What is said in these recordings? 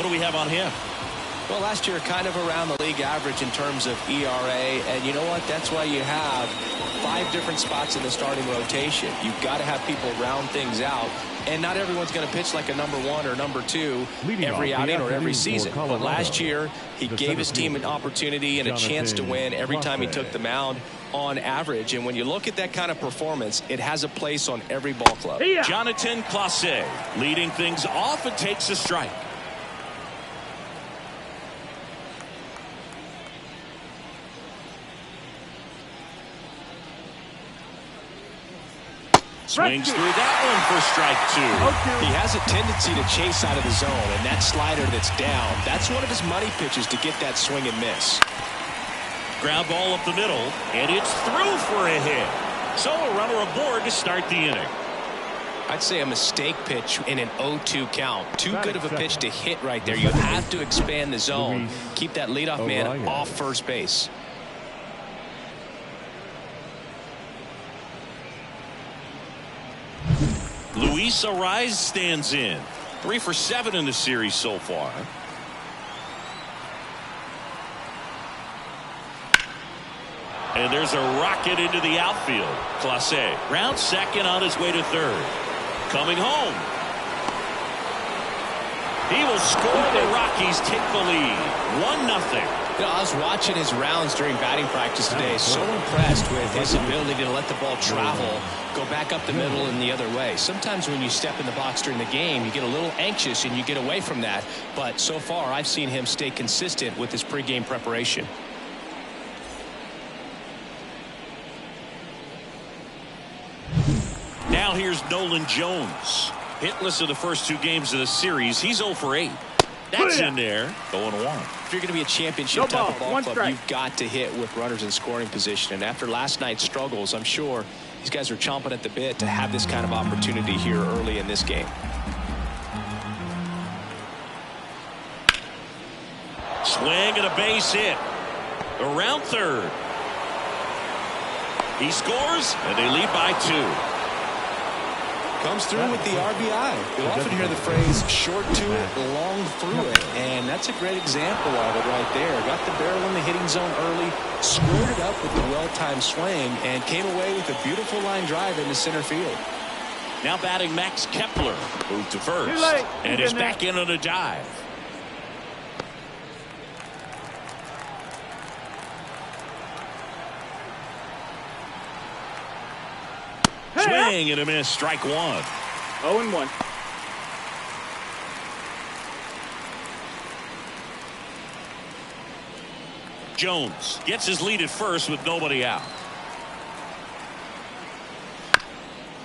What do we have on him? Well, last year kind of around the league average in terms of ERA, and you know what? That's why you have 5 different spots in the starting rotation. You've got to have people round things out, and not everyone's going to pitch like a number 1 or number 2 every outing or every season. But last year, he gave his team an opportunity and a chance to win every time he took the mound on average. And when you look at that kind of performance, it has a place on every ball club. Jonathan Clase leading things off and takes a strike. Swings through that one for strike 2. He has a tendency to chase out of the zone, and that slider that's down, that's one of his money pitches to get that swing and miss. Ground ball up the middle, and it's through for a hit. So a runner aboard to start the inning. I'd say a mistake pitch in an 0-2 count. Too good of a pitch to hit right there. You have to expand the zone. Keep that leadoff man off first base. Luis Arraez stands in. 3 for 7 in the series so far. And there's a rocket into the outfield. Clase round second on his way to third. Coming home. He will score. The Rockies take the lead. 1-0. You know, I was watching his rounds during batting practice today. So impressed with his ability to let the ball travel, go back up the middle and the other way. Sometimes when you step in the box during the game, you get a little anxious and you get away from that. But so far, I've seen him stay consistent with his pregame preparation. Now here's Nolan Jones. Hitless in the first 2 games of the series. He's 0 for 8. That's in there. Going 1. If you're going to be a championship type of ball club, you've got to hit with runners in scoring position. And after last night's struggles, I'm sure these guys are chomping at the bit to have this kind of opportunity here early in this game. Swing and a base hit. Around third. He scores, and they lead by 2. Comes through with the RBI. You'll often hear the phrase short to it, long through it, and that's a great example of it right there. Got the barrel in the hitting zone early, squared it up with the well-timed swing, and came away with a beautiful line drive into center field. Now batting Max Kepler. Moved to first, and is back in on a dive. Swing and a miss. Strike 1. 0-1. Jones gets his lead at first with nobody out.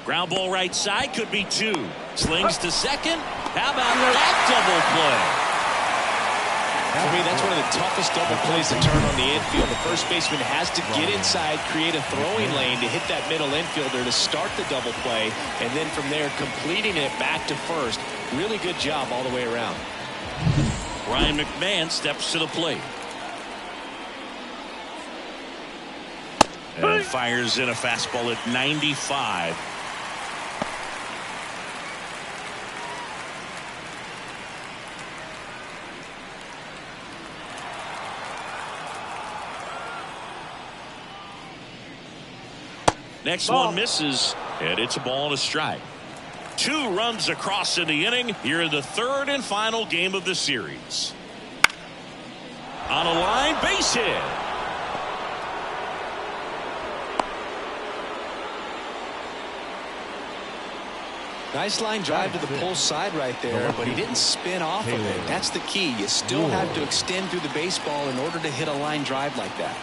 Ground ball right side, could be 2. Slings to second. How about that double play? For me, that's one of the toughest double plays to turn on the infield. The first baseman has to get inside, create a throwing lane to hit that middle infielder to start the double play, and then from there completing it back to first. Really good job all the way around. Ryan McMahon steps to the plate. And fires in a fastball at 95. Next one misses, and it's a ball and a strike. 2 runs across in the inning here in the 3rd and final game of the series. On a line, base hit. Nice line drive to the pull side right there, but he didn't spin off of it. That's the key. You still have to extend through the baseball in order to hit a line drive like that.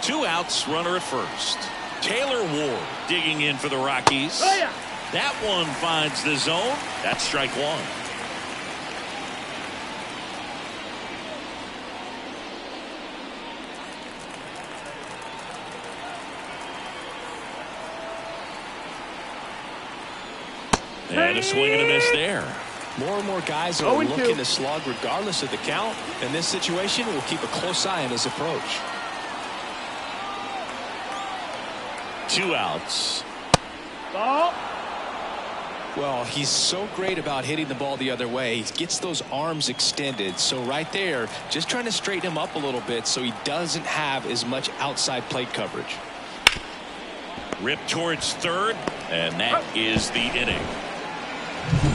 2 outs, runner at first. Taylor Ward digging in for the Rockies. That one finds the zone. That's strike 1. And a swing and a miss there. More and more guys are looking to slug regardless of the count. In this situation, we'll keep a close eye on his approach. 2 outs. Well, he's so great about hitting the ball the other way. He gets those arms extended. So right there, just trying to straighten him up a little bit so he doesn't have as much outside plate coverage. Ripped towards third, and that is the inning.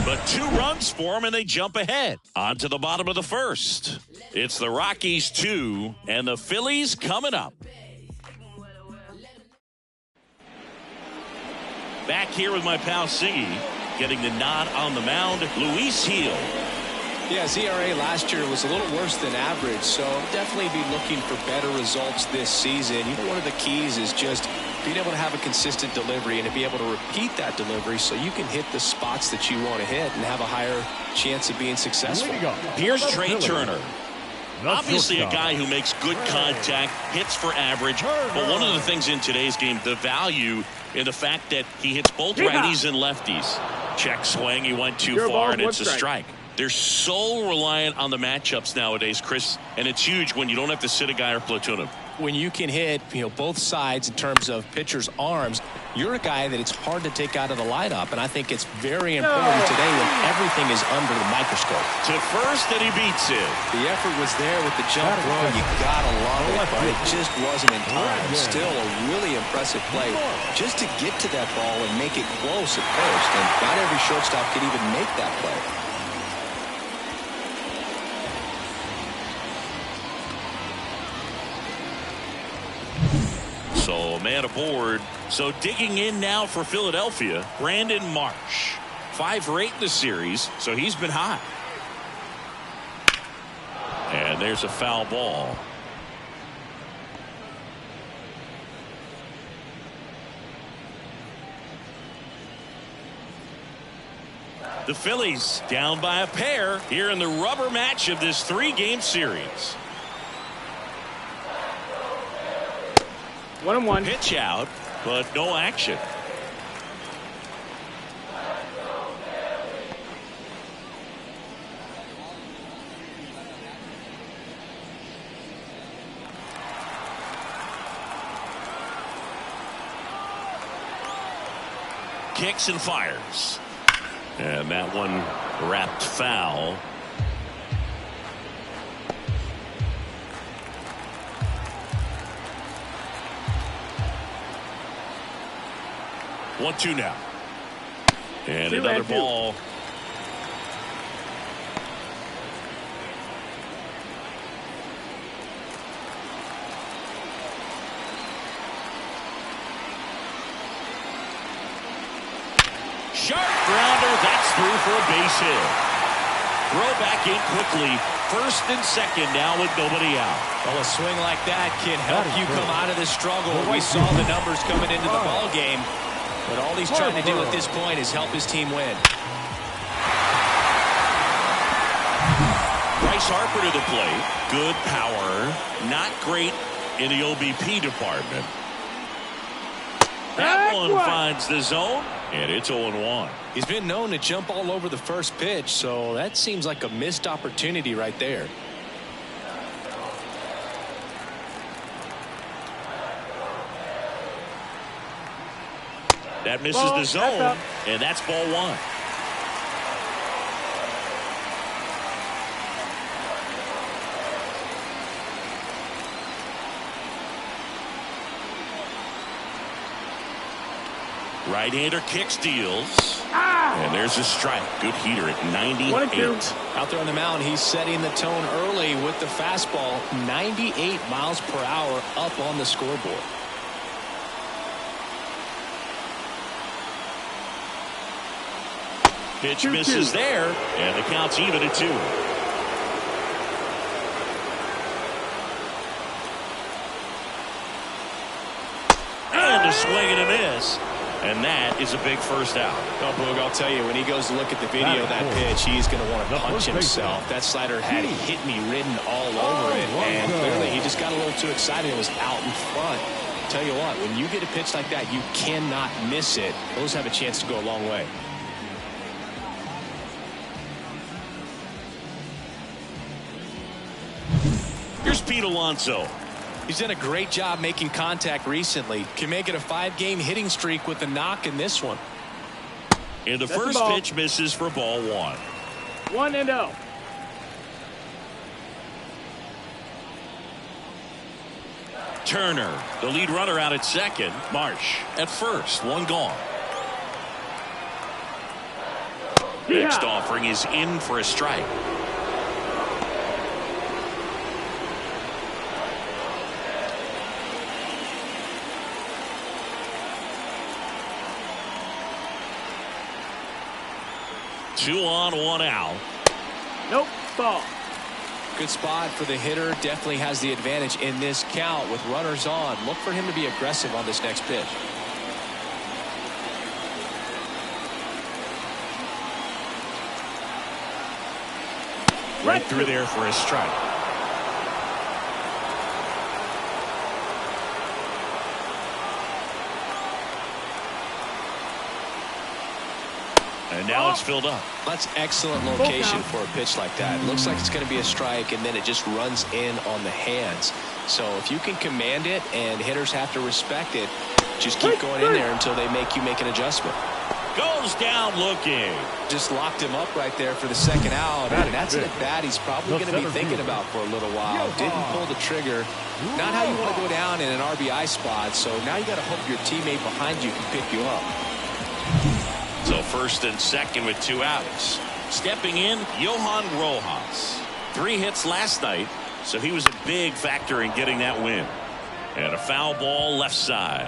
But 2 runs for him, and they jump ahead. On to the bottom of the first. It's the Rockies 2, and the Phillies coming up. Back here with my pal Siggy, getting the nod on the mound, Luis Gil. Yeah, his ERA last year was a little worse than average, so definitely be looking for better results this season. You know, one of the keys is just being able to have a consistent delivery and to be able to repeat that delivery so you can hit the spots that you want to hit and have a higher chance of being successful. Here's Trey Turner. Obviously a guy who makes good contact, hits for average, but one of the things in today's game, the value in the fact that he hits both righties and lefties. Check swing, he went too far, and it's a strike. They're so reliant on the matchups nowadays, Chris, and it's huge when you don't have to sit a guy or platoon him. When you can hit, both sides in terms of pitchers' arms, you're a guy that it's hard to take out of the lineup, and I think it's very important today when everything is under the microscope. To first, and he beats it. The effort was there with the jump throw. You gotta love it, but it just wasn't in time. Still a really impressive play just to get to that ball and make it close at first, and not every shortstop could even make that play. So a man aboard. So digging in now for Philadelphia, Brandon Marsh. 5 for 8 in the series, so he's been hot. And there's a foul ball. The Phillies down by a pair here in the rubber match of this 3-game series. 1-1. Pitch out, but no action. Kicks and fires. And that one wrapped foul. One, 2 now. And another ball. Sharp grounder. That's through for a base hit. Throw back in quickly. First and second now with nobody out. Well, a swing like that can help you come out of this struggle. We saw the numbers coming into the ball game. But all he's trying to do at this point is help his team win. Bryce Harper to the plate. Good power. Not great in the OBP department. That one finds the zone, and it's 0-1. He's been known to jump all over the first pitch, so that seems like a missed opportunity right there. That misses the zone, and that's ball 1. Right-hander kicks, deals. And there's a strike. Good heater at 98. Out there on the mound, he's setting the tone early with the fastball. 98 miles per hour up on the scoreboard. Pitch misses there, and the count's even at 2. And a swing and a miss. And that is a big first out. Well, Boog, I'll tell you, when he goes to look at the video of that pitch, he's going to want to punch himself. That slider had hit me written all over it, and clearly he just got a little too excited and was out in front. Tell you what, when you get a pitch like that, you cannot miss it. Those have a chance to go a long way. Here's Pete Alonso. He's done a great job making contact recently. Can make it a 5-game hitting streak with the knock in this one. And the first pitch misses for ball 1. 1-0. Turner, the lead runner, out at second. Marsh at first. 1 gone. Next offering is in for a strike. Two on, 1 out. Nope, ball. Good spot for the hitter. Definitely has the advantage in this count with runners on. Look for him to be aggressive on this next pitch. Right through there for a strike. And now it's filled up. That's excellent location for a pitch like that. It looks like it's going to be a strike, and then it just runs in on the hands. So if you can command it and hitters have to respect it, just keep going in there until they make you make an adjustment. Goes down looking. Just locked him up right there for the second out. And that's an at-bat he's probably going to be thinking about for a little while. Didn't pull the trigger. Not how you want to go down in an RBI spot. So now you got to hope your teammate behind you can pick you up. So first and second with 2 outs. Stepping in, Johan Rojas. 3 hits last night, so he was a big factor in getting that win. And a foul ball left side.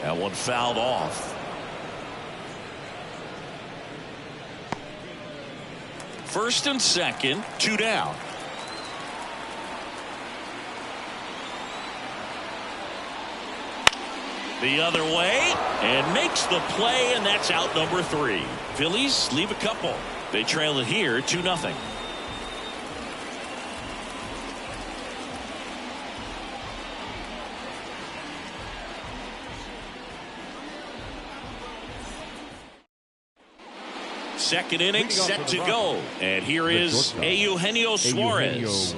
That one fouled off. First and second, 2 down. The other way and makes the play, and that's out number 3. Phillies leave a couple. They trail it here 2-0. Second inning set to go. And here is Eugenio Suarez.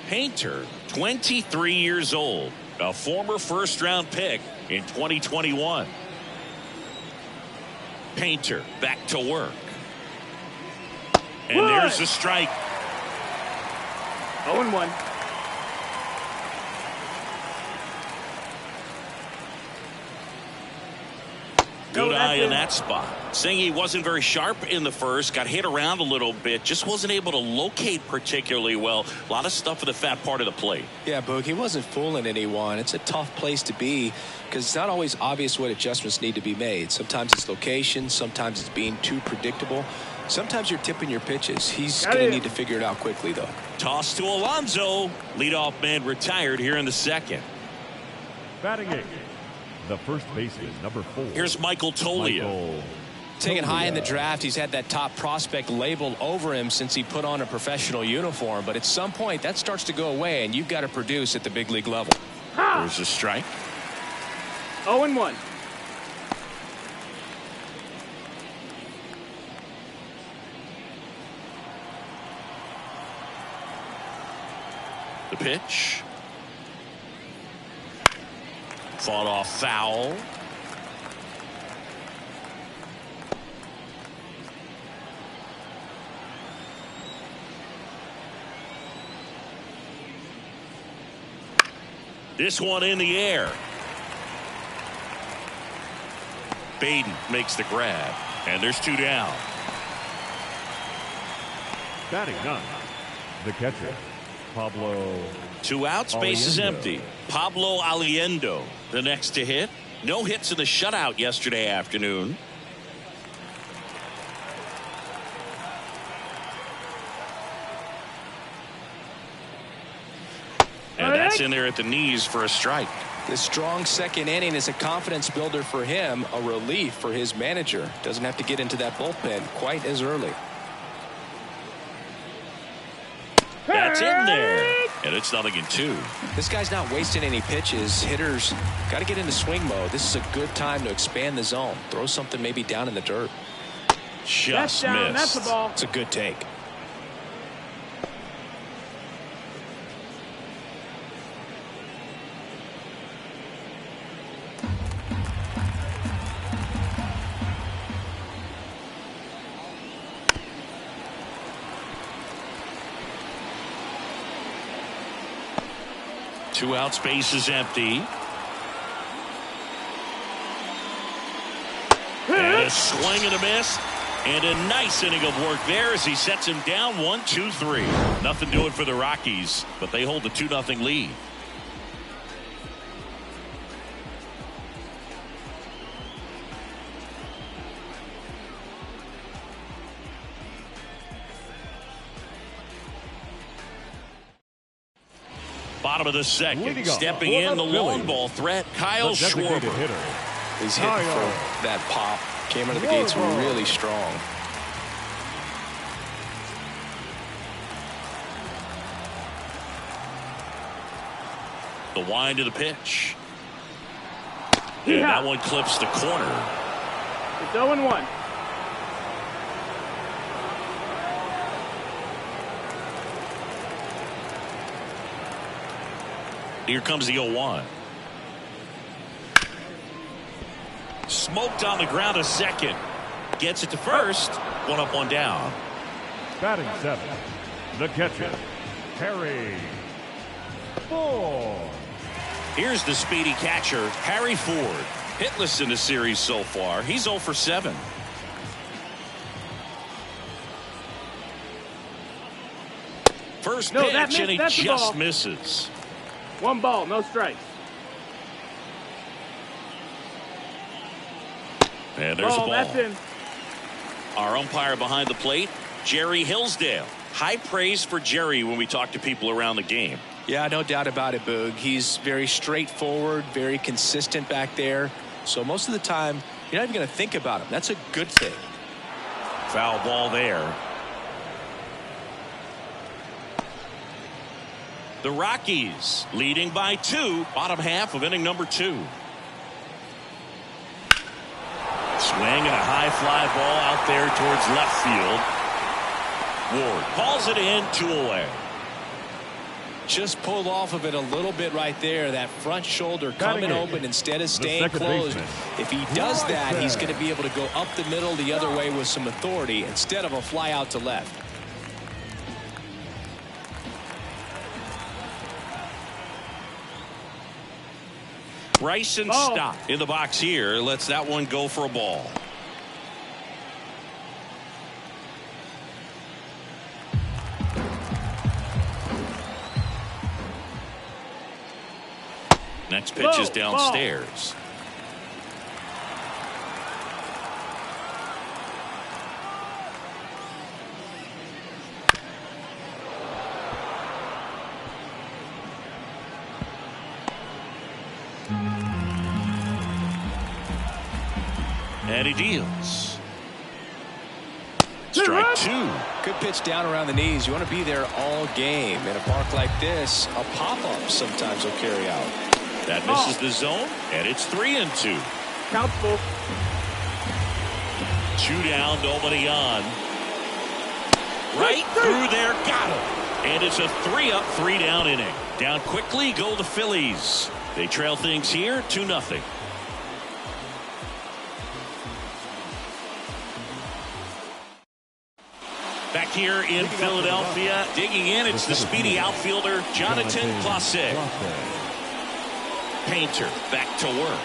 Painter, 23 years old. A former first-round pick in 2021. Painter back to work. And there's the strike. 0-1. Good eye in that spot. Saying he wasn't very sharp in the first, got hit around a little bit, just wasn't able to locate particularly well. A lot of stuff in the fat part of the plate. Yeah, Boog, he wasn't fooling anyone. It's a tough place to be because it's not always obvious what adjustments need to be made. Sometimes it's location, sometimes it's being too predictable. Sometimes you're tipping your pitches. He's going to need to figure it out quickly, though. Toss to Alonso. Leadoff man retired here in the second. Batting 8. The first baseman, number 4. Here's Michael Toglia. Taken high in the draft, he's had that top prospect labeled over him since he put on a professional uniform. But at some point, that starts to go away, and you've got to produce at the big league level. There's a strike. 0-1. The pitch. Fought off foul. This one in the air. Baden makes the grab. And there's 2 down. Batting 9. The catcher, Pablo. 2 outs, base is Aliendo. empty. Pablo Aliendo, the next to hit. No hits in the shutout yesterday afternoon. And that's in there at the knees for a strike. The strong second inning is a confidence builder for him, a relief for his manager. Doesn't have to get into that bullpen quite as early. That's in there. And it's 0-2. This guy's not wasting any pitches. Hitters got to get into swing mode. This is a good time to expand the zone. Throw something maybe down in the dirt. Just down. missed. That's the ball. It's a good take. Two out, space is empty. And a swing and a miss. And a nice inning of work there as he sets him down 1-2-3. Nothing doing for the Rockies, but they hold the 2-0 lead. Bottom of the second, stepping in the long ball threat, Kyle Schwarber. He's hitting for that pop. Came out of the gates really strong. The wind of the pitch. And that one clips the corner. It's 0-1. Here comes the 0-1. Smoked on the ground a second. Gets it to first. One up, one down. Batting seven, the catcher, Harry Ford. Here's the speedy catcher, Harry Ford. Hitless in the series so far. He's 0 for 7. First pitch, and he just misses. 1 ball, no strikes. And there's a ball. That's in. Our umpire behind the plate, Jerry Hillsdale. High praise for Jerry when we talk to people around the game. Yeah, no doubt about it, Boog. He's very straightforward, very consistent back there. So most of the time, you're not even going to think about him. That's a good thing. Foul ball there. The Rockies leading by 2, bottom half of inning number 2. Swing and a high fly ball out there towards left field. Ward calls it in, 2 away. Just pulled off of it a little bit right there. That front shoulder coming open instead of staying closed. If he does that, he's going to be able to go up the middle the other way with some authority instead of a fly out to left. Bryson Stott in the box here. Lets that one go for a ball. Next pitch is downstairs. And he deals. Strike 2. Good pitch down around the knees. You want to be there all game. In a park like this, a pop-up sometimes will carry out. That misses the zone, and it's 3-2. Count's full. 2 down, nobody on. Right through there, got him. And it's a 3-up, 3 down inning. Down quickly go the Phillies. They trail things here 2-0. Back here in Philadelphia, digging in, it's the speedy outfielder, Jonathan Clase. Painter back to work.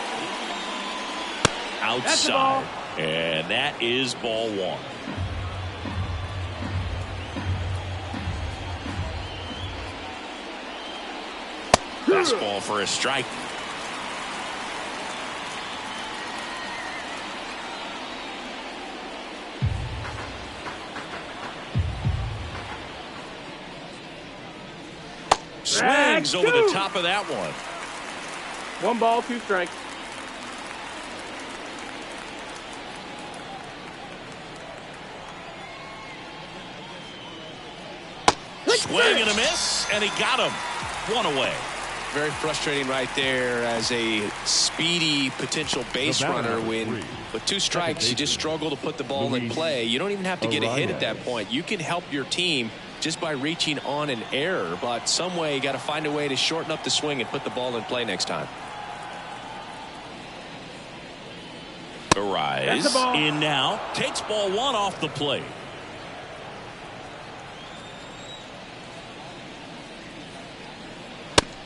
Outside. And that is ball 1. Fastball for a strike. Swings over the top of that one. 1 ball, 2 strikes. Swing and a miss, and he got him. One away. Very frustrating right there as a speedy potential base runner when with 2 strikes you just struggle to put the ball in play. You don't even have to get a hit at that point. You can help your team just by reaching on an error, but some way you got to find a way to shorten up the swing and put the ball in play next time. Arise in now, takes ball 1 off the plate.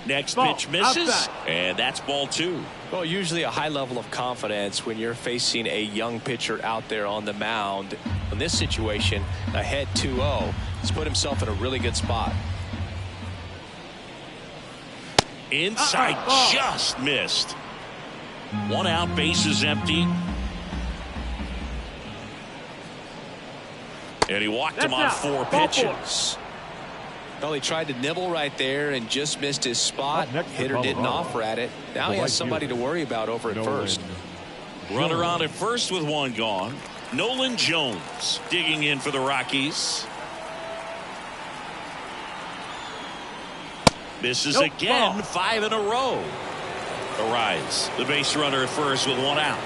Next pitch misses, outside. And that's ball 2. Well, usually a high level of confidence when you're facing a young pitcher out there on the mound. In this situation, ahead 2-0, he's put himself in a really good spot. Inside, just missed. 1 out, bases empty. And he walked him on 4 pitches. Well, he tried to nibble right there and just missed his spot. Hitter didn't offer at it. Now he has somebody to worry about over at first. Runner on at first with 1 gone. Nolan Jones digging in for the Rockies. Misses again, 5 in a row. Arise, the base runner at first with 1 out.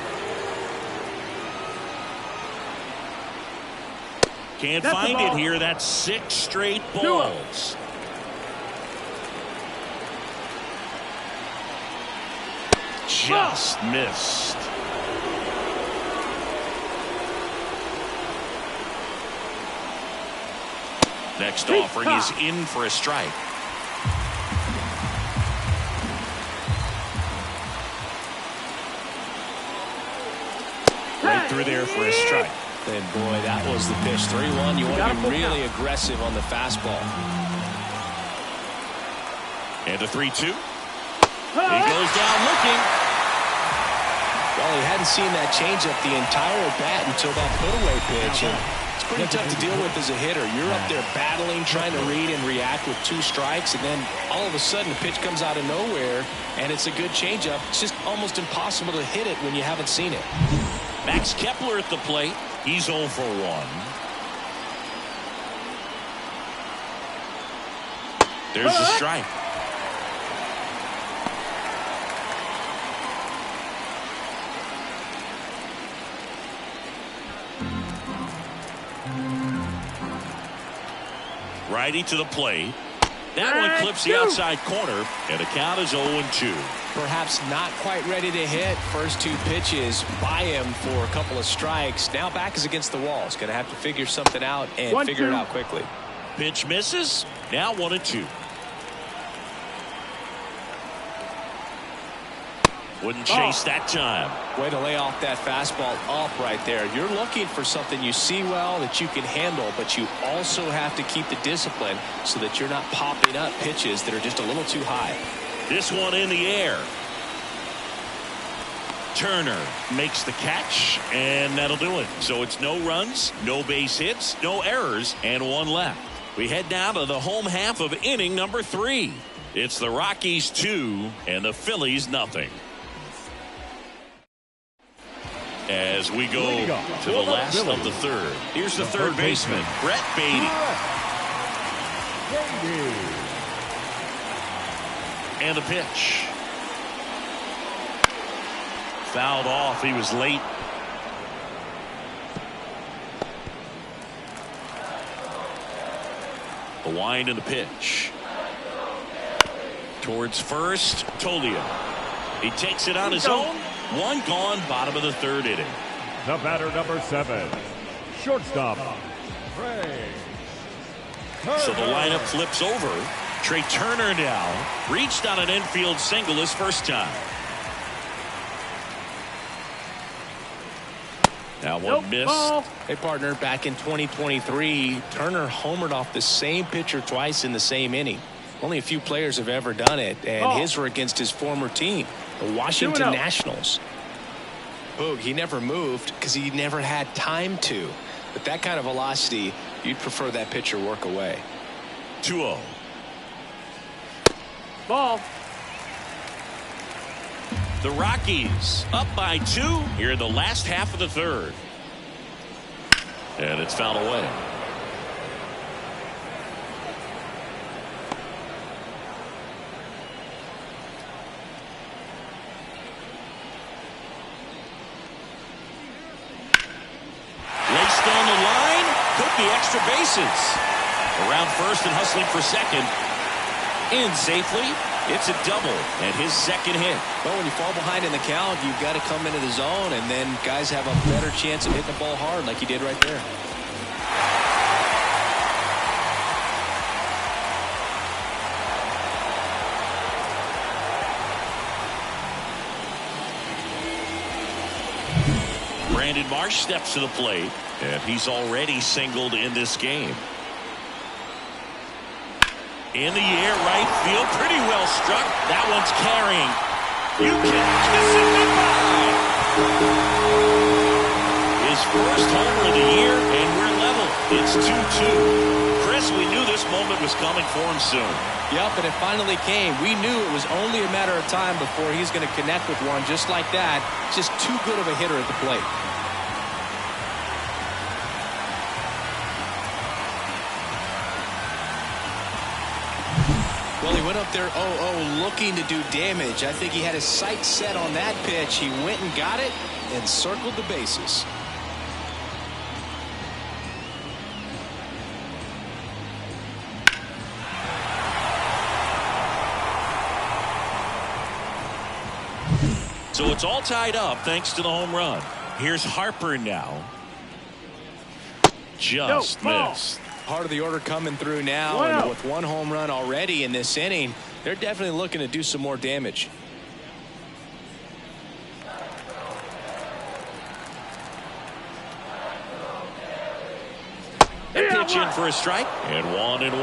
Can't find it here. That's 6 straight balls. Just missed. Next offering is in for a strike. Right through there for a strike. And boy, that was the pitch. 3-1. You want to be really aggressive on the fastball. And a 3-2. He goes down looking. Well, he hadn't seen that changeup the entire at bat until that put-away pitch. And it's pretty tough to deal with as a hitter. You're up there battling, trying to read and react with 2 strikes, and then all of a sudden the pitch comes out of nowhere, and it's a good changeup. It's just almost impossible to hit it when you haven't seen it. Max Kepler at the plate. He's 0 for 1. There's the strike. Righty to the plate. That one clips the outside corner, and the count is 0-2. Perhaps not quite ready to hit. First 2 pitches by him for a couple of strikes. Now back is against the wall. He's going to have to figure something out and figure it out quickly. Pitch misses. Now 1-2. Wouldn't chase that time. Way to lay off that fastball up right there. You're looking for something you see well that you can handle, but you also have to keep the discipline so that you're not popping up pitches that are just a little too high. This one in the air. Turner makes the catch, and that'll do it. So it's no runs, no base hits, no errors, and 1 left. We head now to the home half of inning number 3. It's the Rockies 2 and the Phillies nothing. As we go to the last of the 3rd. Here's the third baseman, Brett Beatty. And a pitch. Fouled off. He was late. The wind and the pitch. Towards first, Tolia. He takes it on his own. 1 gone, bottom of the 3rd inning. The batter, number 7, shortstop, Trey. So the lineup flips over. Trey Turner now reached on an infield single his first time. Now one missed. Hey, partner, back in 2023, Turner homered off the same pitcher twice in the same inning. Only a few players have ever done it, and his were against his former team, the Washington Nationals. Boog, he never moved because he never had time to. But that kind of velocity, you'd prefer that pitcher work away. 2-0. Ball. The Rockies up by 2 here in the last half of the 3rd. And it's fouled away. extra bases. Around first and hustling for second. In safely. It's a double and his second hit. Well, when you fall behind in the count, you've got to come into the zone, and then guys have a better chance of hitting the ball hard like he did right there. Brandon Marsh steps to the plate, and he's already singled in this game. In the air, right field, pretty well struck. That one's carrying. You can kiss it goodbye. His first homer of the year, and we're level. It's 2-2. Chris, we knew this moment was coming for him soon. Yep, and it finally came. We knew it was only a matter of time before he's going to connect with one just like that. Just too good of a hitter at the plate. Well, he went up there 0-0 looking to do damage. I think he had his sights set on that pitch. He went and got it and circled the bases. So it's all tied up thanks to the home run. Here's Harper now. Just missed. Part of the order coming through now, and with one home run already in this inning, they're definitely looking to do some more damage. That pitch in for a strike, and 1-1.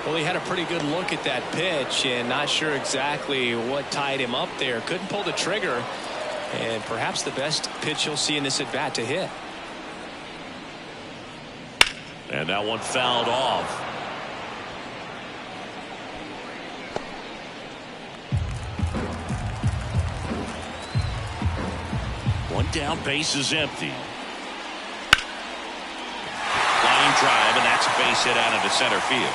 Well, he had a pretty good look at that pitch, and not sure exactly what tied him up there. Couldn't pull the trigger, and perhaps the best pitch you'll see in this at-bat to hit. And that one fouled off. One down, base is empty. Line drive, and that's a base hit out into center field.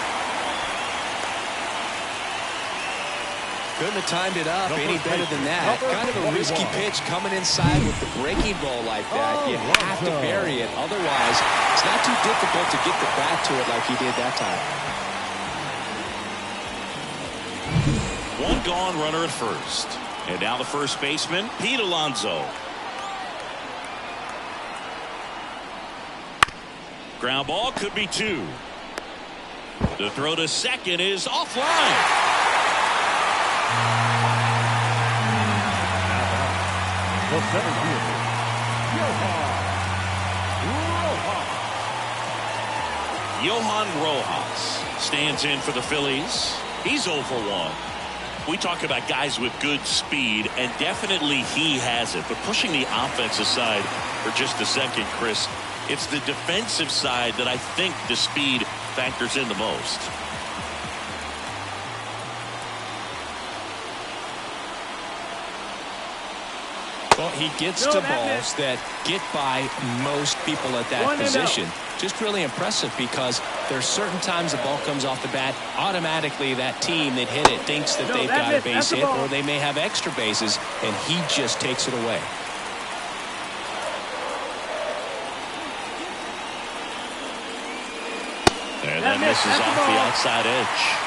Couldn't have timed it up any better than that. Kind of a risky pitch coming inside with the breaking ball like that. You have to bury it. Otherwise, it's not too difficult to get the bat to it like he did that time. One gone, runner at first. And now the first baseman, Pete Alonso. Ground ball, could be two. The throw to second is offline. The center fielder, Johan Rojas stands in for the Phillies. He's 0 for 1. We talk about guys with good speed, and definitely he has it. But pushing the offensive side for just a second, Chris, it's the defensive side that I think the speed factors in the most. Well, he gets to balls that get by most people at that position. Just really impressive because there's certain times the ball comes off the bat, automatically that team that hit it thinks that they've got a base hit, or they may have extra bases, and he just takes it away. And that misses off the outside edge.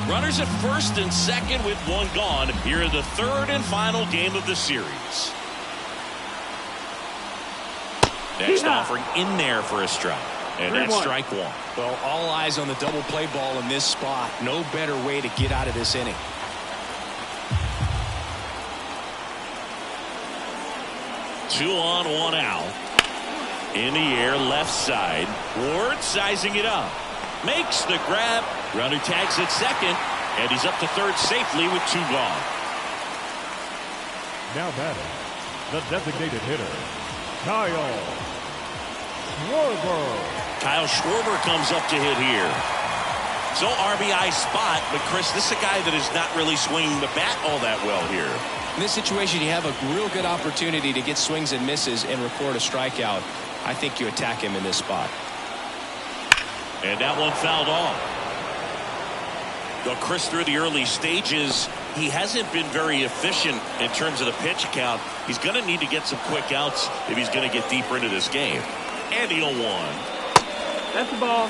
Runners at first and second with one gone here in the third and final game of the series. Next offering in there for a strike. And that's strike one. Well, all eyes on the double play ball in this spot. No better way to get out of this inning. Two on, one out. In the air, left side. Ward sizing it up. Makes the grab. Runner tags at second. And he's up to third safely with two gone. now batting, the designated hitter, Kyle Schwarber. Kyle Schwarber comes up to hit here. So RBI spot, but Chris, this is a guy that is not really swinging the bat all that well here. In this situation, you have a real good opportunity to get swings and misses and record a strikeout. I think you attack him in this spot. And that one fouled off. Well, Chris, through the early stages, he hasn't been very efficient in terms of the pitch count. He's going to need to get some quick outs if he's going to get deeper into this game. And he'll one. That's the ball.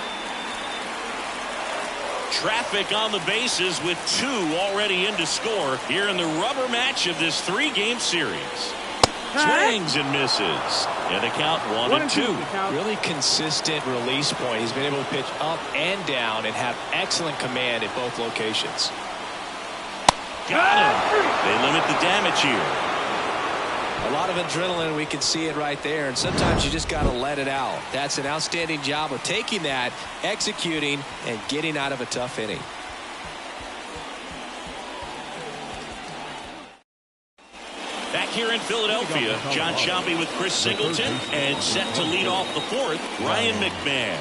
Traffic on the bases with 2 already in to score here in the rubber match of this 3-game series. Swings and misses. And the count 1-2. Really consistent release point. He's been able to pitch up and down and have excellent command at both locations. Got him. They limit the damage here. A lot of adrenaline. We can see it right there. And sometimes you just got to let it out. That's an outstanding job of taking that, executing, and getting out of a tough inning. Back here in Philadelphia, John Sciambi with Chris Singleton, and set to lead off the 4th, Ryan McMahon.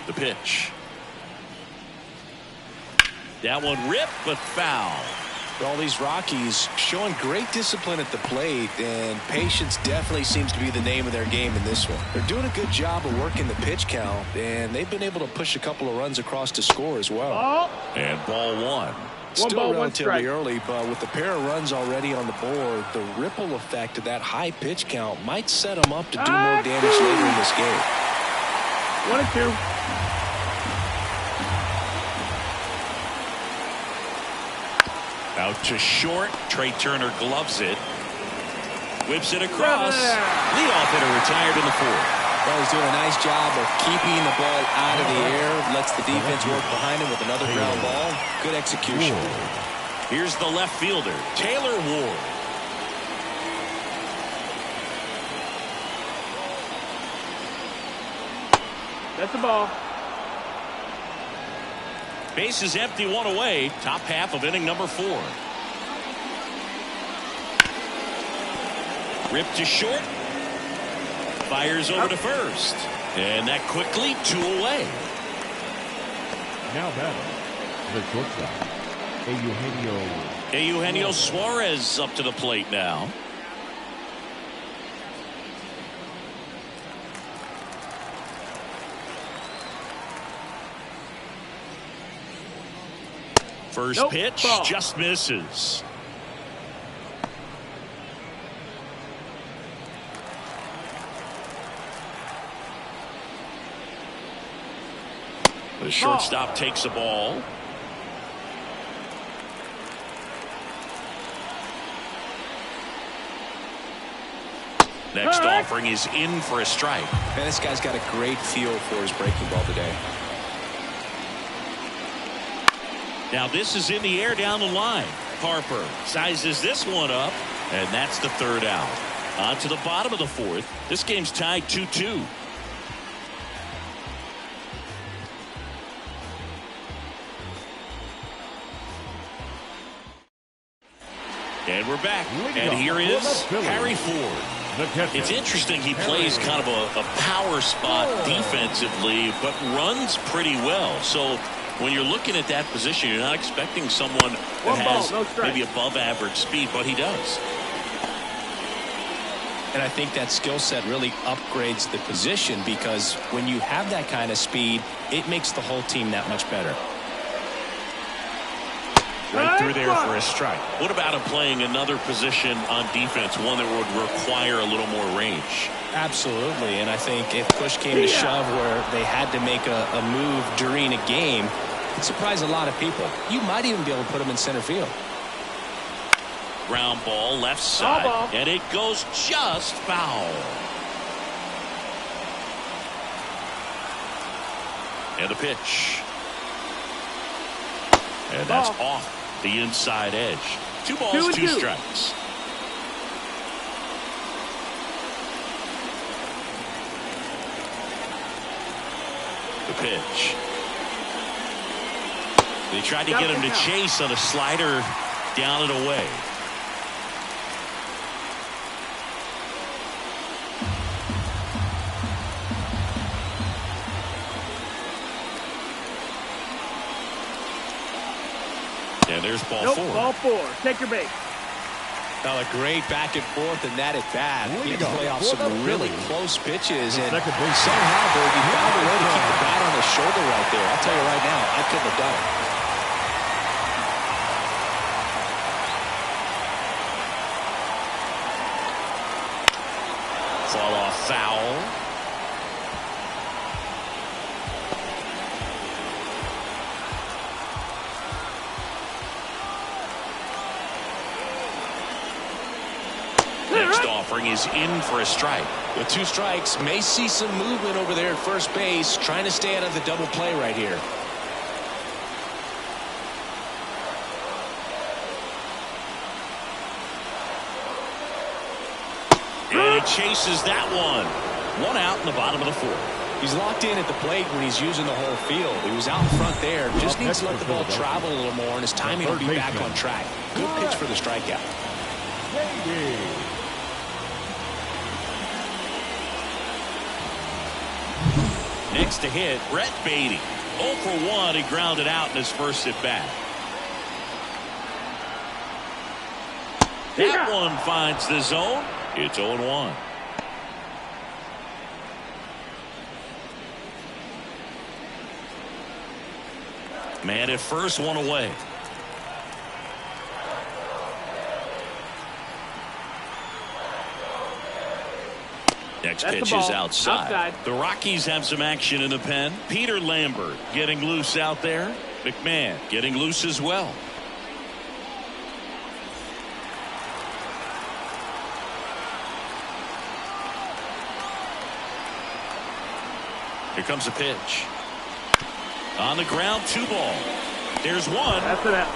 The pitch. That one ripped, but foul. All these Rockies showing great discipline at the plate, and patience definitely seems to be the name of their game in this one. They're doing a good job of working the pitch count, and they've been able to push a couple of runs across to score as well. And ball 1. Still relatively early, but with the pair of runs already on the board, the ripple effect of that high pitch count might set them up to do more damage later in this game. 1-2. Out to short. Trey Turner gloves it. Whips it across. Leadoff hitter retired in the 4th. Well, he's doing a nice job of keeping the ball out of the air. Lets the defense work behind him with another ground ball. Good execution. Here's the left fielder, Taylor Ward. That's the ball. Base is empty, 1 away. Top half of inning number 4. Ripped to short. Fires over to first. And that quickly 2 away. Now batting, the shortstop, Eugenio Suarez up to the plate now. First pitch just misses. The shortstop takes the ball. Next offering is in for a strike. Man, this guy's got a great feel for his breaking ball today. Now this is in the air down the line. Harper sizes this one up, and that's the 3rd out. On to the bottom of the 4th. This game's tied 2-2. And we're back. And here is Harry Ford. It's interesting, he plays kind of a power spot defensively, but runs pretty well. So when you're looking at that position, you're not expecting someone that has maybe above average speed, but he does. And I think that skill set really upgrades the position, because when you have that kind of speed, it makes the whole team that much better. Right through there for a strike. What about him playing another position on defense, one that would require a little more range? Absolutely, and I think if push came to shove where they had to make a move during a game, it'd surprise a lot of people. You might even be able to put him in center field. Ground ball left side, and it goes just foul. And the pitch. And that's off the inside edge. 2 balls, 2 strikes. The pitch. They tried to get him to chase on a slider down and away. And there's ball Nope, 4. ball 4. Take your bait. A great back and forth, and that at bat. He had to play off some really close pitches, and somehow, Bergie, found a way to keep the bat on his shoulder right there. I'll tell you right now, I couldn't have done it. Fall off foul. Next offering is in for a strike. With 2 strikes, may see some movement over there at first base, trying to stay out of the double play right here. And he chases that one. 1 out in the bottom of the 4th. He's locked in at the plate when he's using the whole field. He was out front there. Just needs to let the ball travel a little more, and his timing will be back on track. Good pitch for the strikeout. Next to hit, Brett Beatty. 0 for 1. He grounded out in his first at bat. That one finds the zone. It's 0-1. Man at first, 1 away. Next pitch is outside. The Rockies have some action in the pen. Peter Lambert getting loose out there. McMahon getting loose as well. Here comes a pitch. On the ground, 2 ball. There's 1. That's it.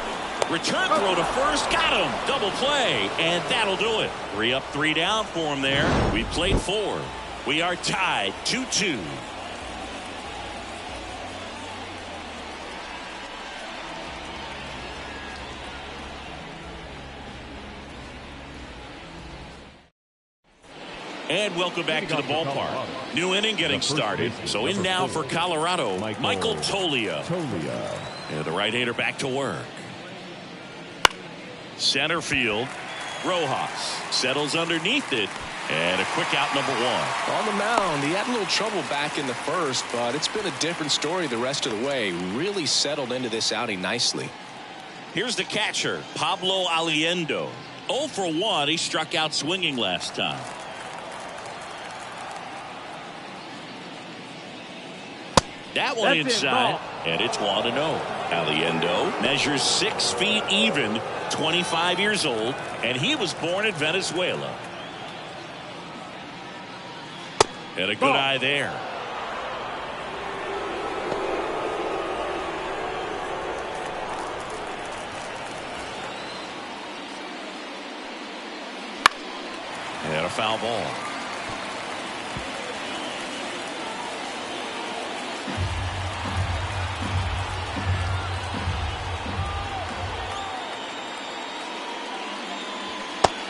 Return throw to first. Got him. Double play. And that'll do it. 3 up, 3 down for him there. We played 4. We are tied 2-2. And welcome back to the ballpark. New inning getting started. So in now for Colorado, Michael Toglia. And the right-hander back to work. Center field, Rojas settles underneath it. And a quick out, number 1. On the mound, he had a little trouble back in the first, but it's been a different story the rest of the way. Really settled into this outing nicely. Here's the catcher, Pablo Aliendo. 0 for 1. He struck out swinging last time. That one inside, and it's 1-0. Aliendo measures 6 feet even, 25 years old, and he was born in Venezuela. And a good eye there. And a foul ball.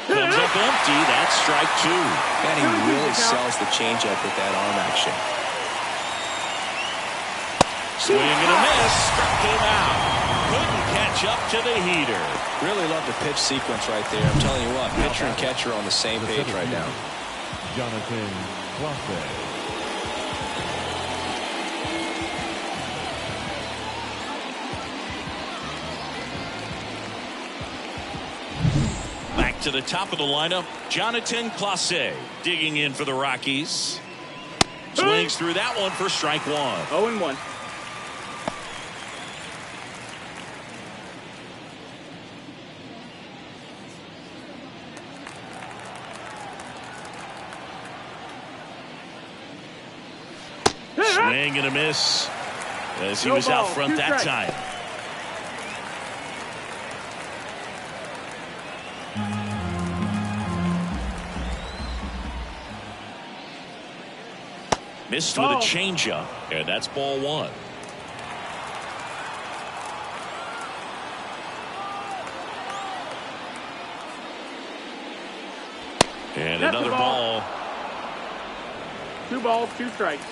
Comes up empty. That's strike 2. And he really sells the changeup with that arm action. Swing and a miss. Struck him out. Couldn't catch up to the heater. Really love the pitch sequence right there. I'm telling you what, pitcher and catcher are on the same page right now. Jonathan Clase. To the top of the lineup, Jonathan Clase digging in for the Rockies. Swings through that one for strike 1. 0-1. Swing and a miss as he was out front that time. Missed with a changeup, and that's ball 1. And that's another ball. 2 balls, 2 strikes.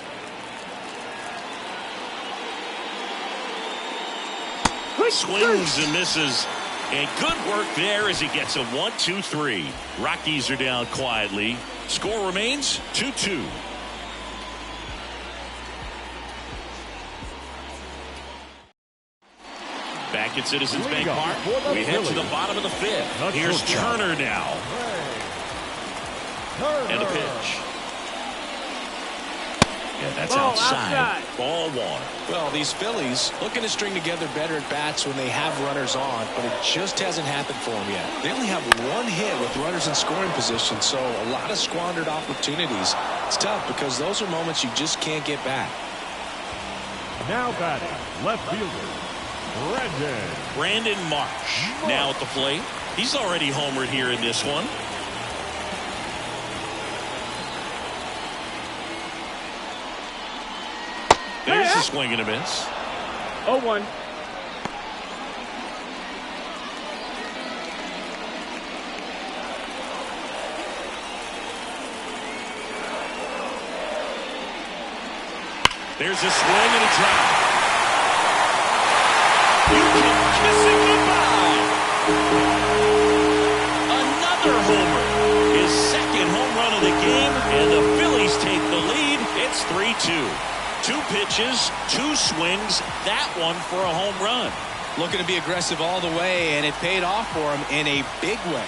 Swings and misses. And good work there as he gets a 1-2-3. Rockies are down quietly. Score remains 2-2. Back at Citizens Bank Park, we head to the bottom of the fifth. Here's Turner now. And a pitch. Yeah, that's outside. Ball one. Well, these Phillies looking to string together better at bats when they have runners on, but it just hasn't happened for them yet. They only have one hit with runners in scoring position, so a lot of squandered opportunities. It's tough because those are moments you just can't get back. Now batting, left fielder, Brandon Marsh now at the plate. He's already homered here in this one. There's a swing and a miss. 0-1. There's a swing and a drive. You can kiss it goodbye. Another homer. His second home run of the game, and the Phillies take the lead. It's 3-2. 2 pitches, 2 swings, that one for a home run. Looking to be aggressive all the way, and it paid off for him in a big way.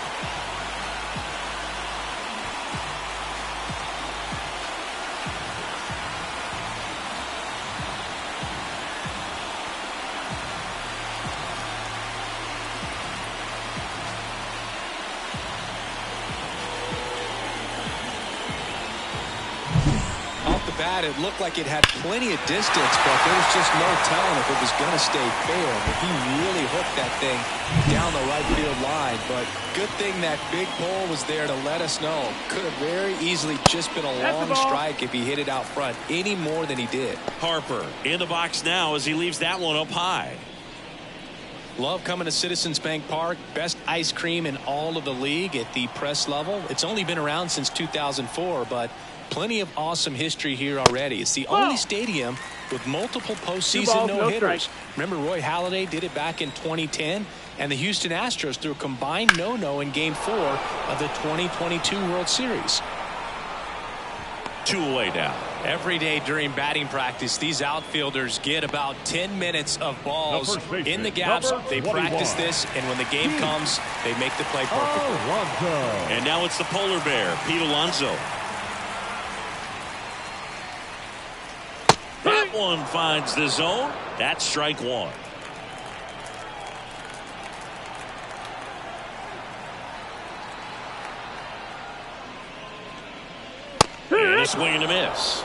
It looked like it had plenty of distance, but there was just no telling if it was going to stay fair. But he really hooked that thing down the right field line. But good thing that big pole was there to let us know. Could have very easily just been a long strike if he hit it out front any more than he did. Harper in the box now as he leaves that one up high. Love coming to Citizens Bank Park. Best ice cream in all of the league at the press level. It's only been around since 2004, but plenty of awesome history here already. It's the only stadium with multiple postseason no-hitters. Remember, Roy Halladay did it back in 2010, and the Houston Astros threw a combined no-no in Game 4 of the 2022 World Series. 2 away now. Every day during batting practice, these outfielders get about 10 minutes of balls in the gaps. They practice this, and when the game comes, they make the play perfectly. And now it's the polar bear, Pete Alonso. That one finds the zone. That's strike 1. And a swing and a miss.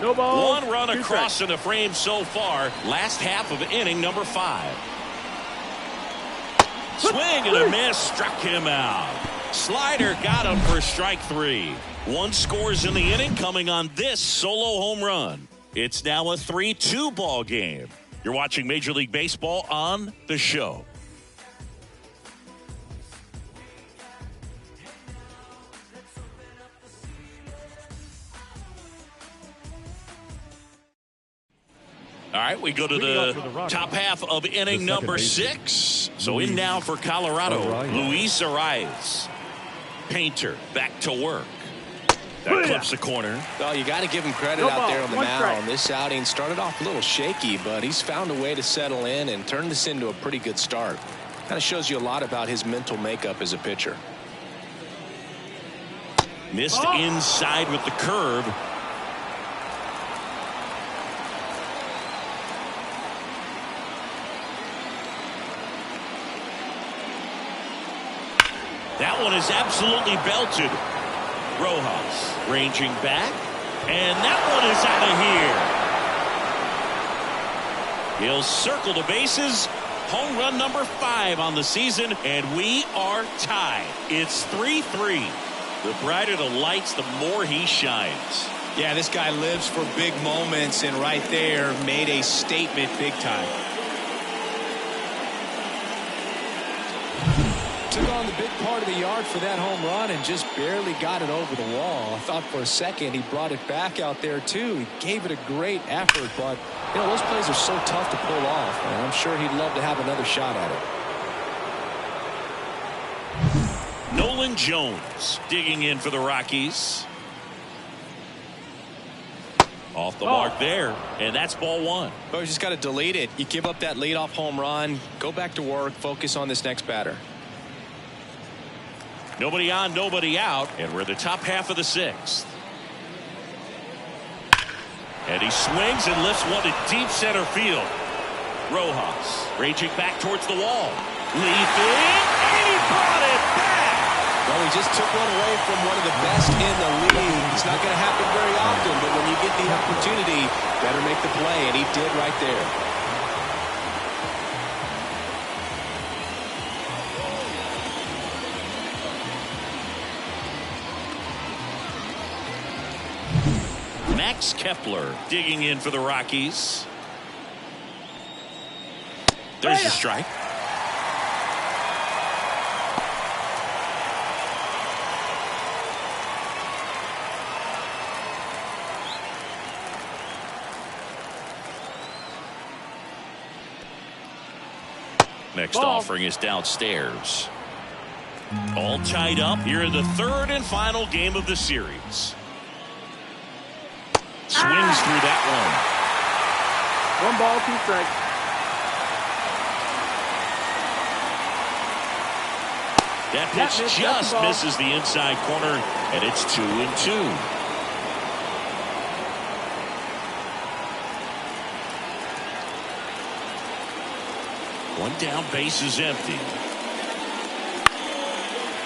No ball. 1 run across in the frame so far. Last half of inning number 5. Swing and a miss. Struck him out. Slider got him for strike 3. 1 scores in the inning coming on this solo home run. It's now a 3-2 ball game. You're watching Major League Baseball on the show. All right, we go to the top half of inning number 6. So in now for Colorado, Luis Arias. Painter back to work. That clips the corner. Well, you got to give him credit out there on the mound. This outing started off a little shaky, but he's found a way to settle in and turn this into a pretty good start. Kind of shows you a lot about his mental makeup as a pitcher. Missed inside with the curve. That one is absolutely belted. Rojas ranging back, and that one is out of here. He'll circle the bases. Home run number 5 on the season, and we are tied. It's 3-3. The brighter the lights, the more he shines. Yeah, this guy lives for big moments, and right there made a statement big time. took on the big part of the yard for that home run and just barely got it over the wall. I thought for a second he brought it back out there too. He gave it a great effort, but you know, those plays are so tough to pull off, and I'm sure he'd love to have another shot at it. Nolan Jones digging in for the Rockies. Off the mark there, and that's ball one. But you just got to delete it. You give up that leadoff home run, go back to work, focus on this next batter. Nobody on, nobody out, and we're the top half of the sixth. And he swings and lifts one to deep center field. Rojas raging back towards the wall. Leaping, and he brought it back. Well, he just took one away from one of the best in the league. It's not going to happen very often, but when you get the opportunity, better make the play, and he did right there. Max Kepler digging in for the Rockies. There's the strike. Next offering is downstairs. All tied up here in the third and final game of the series. Swings through that one. 1 ball, 2 strikes. That pitch just misses the inside corner, and it's 2-2. One down, base is empty.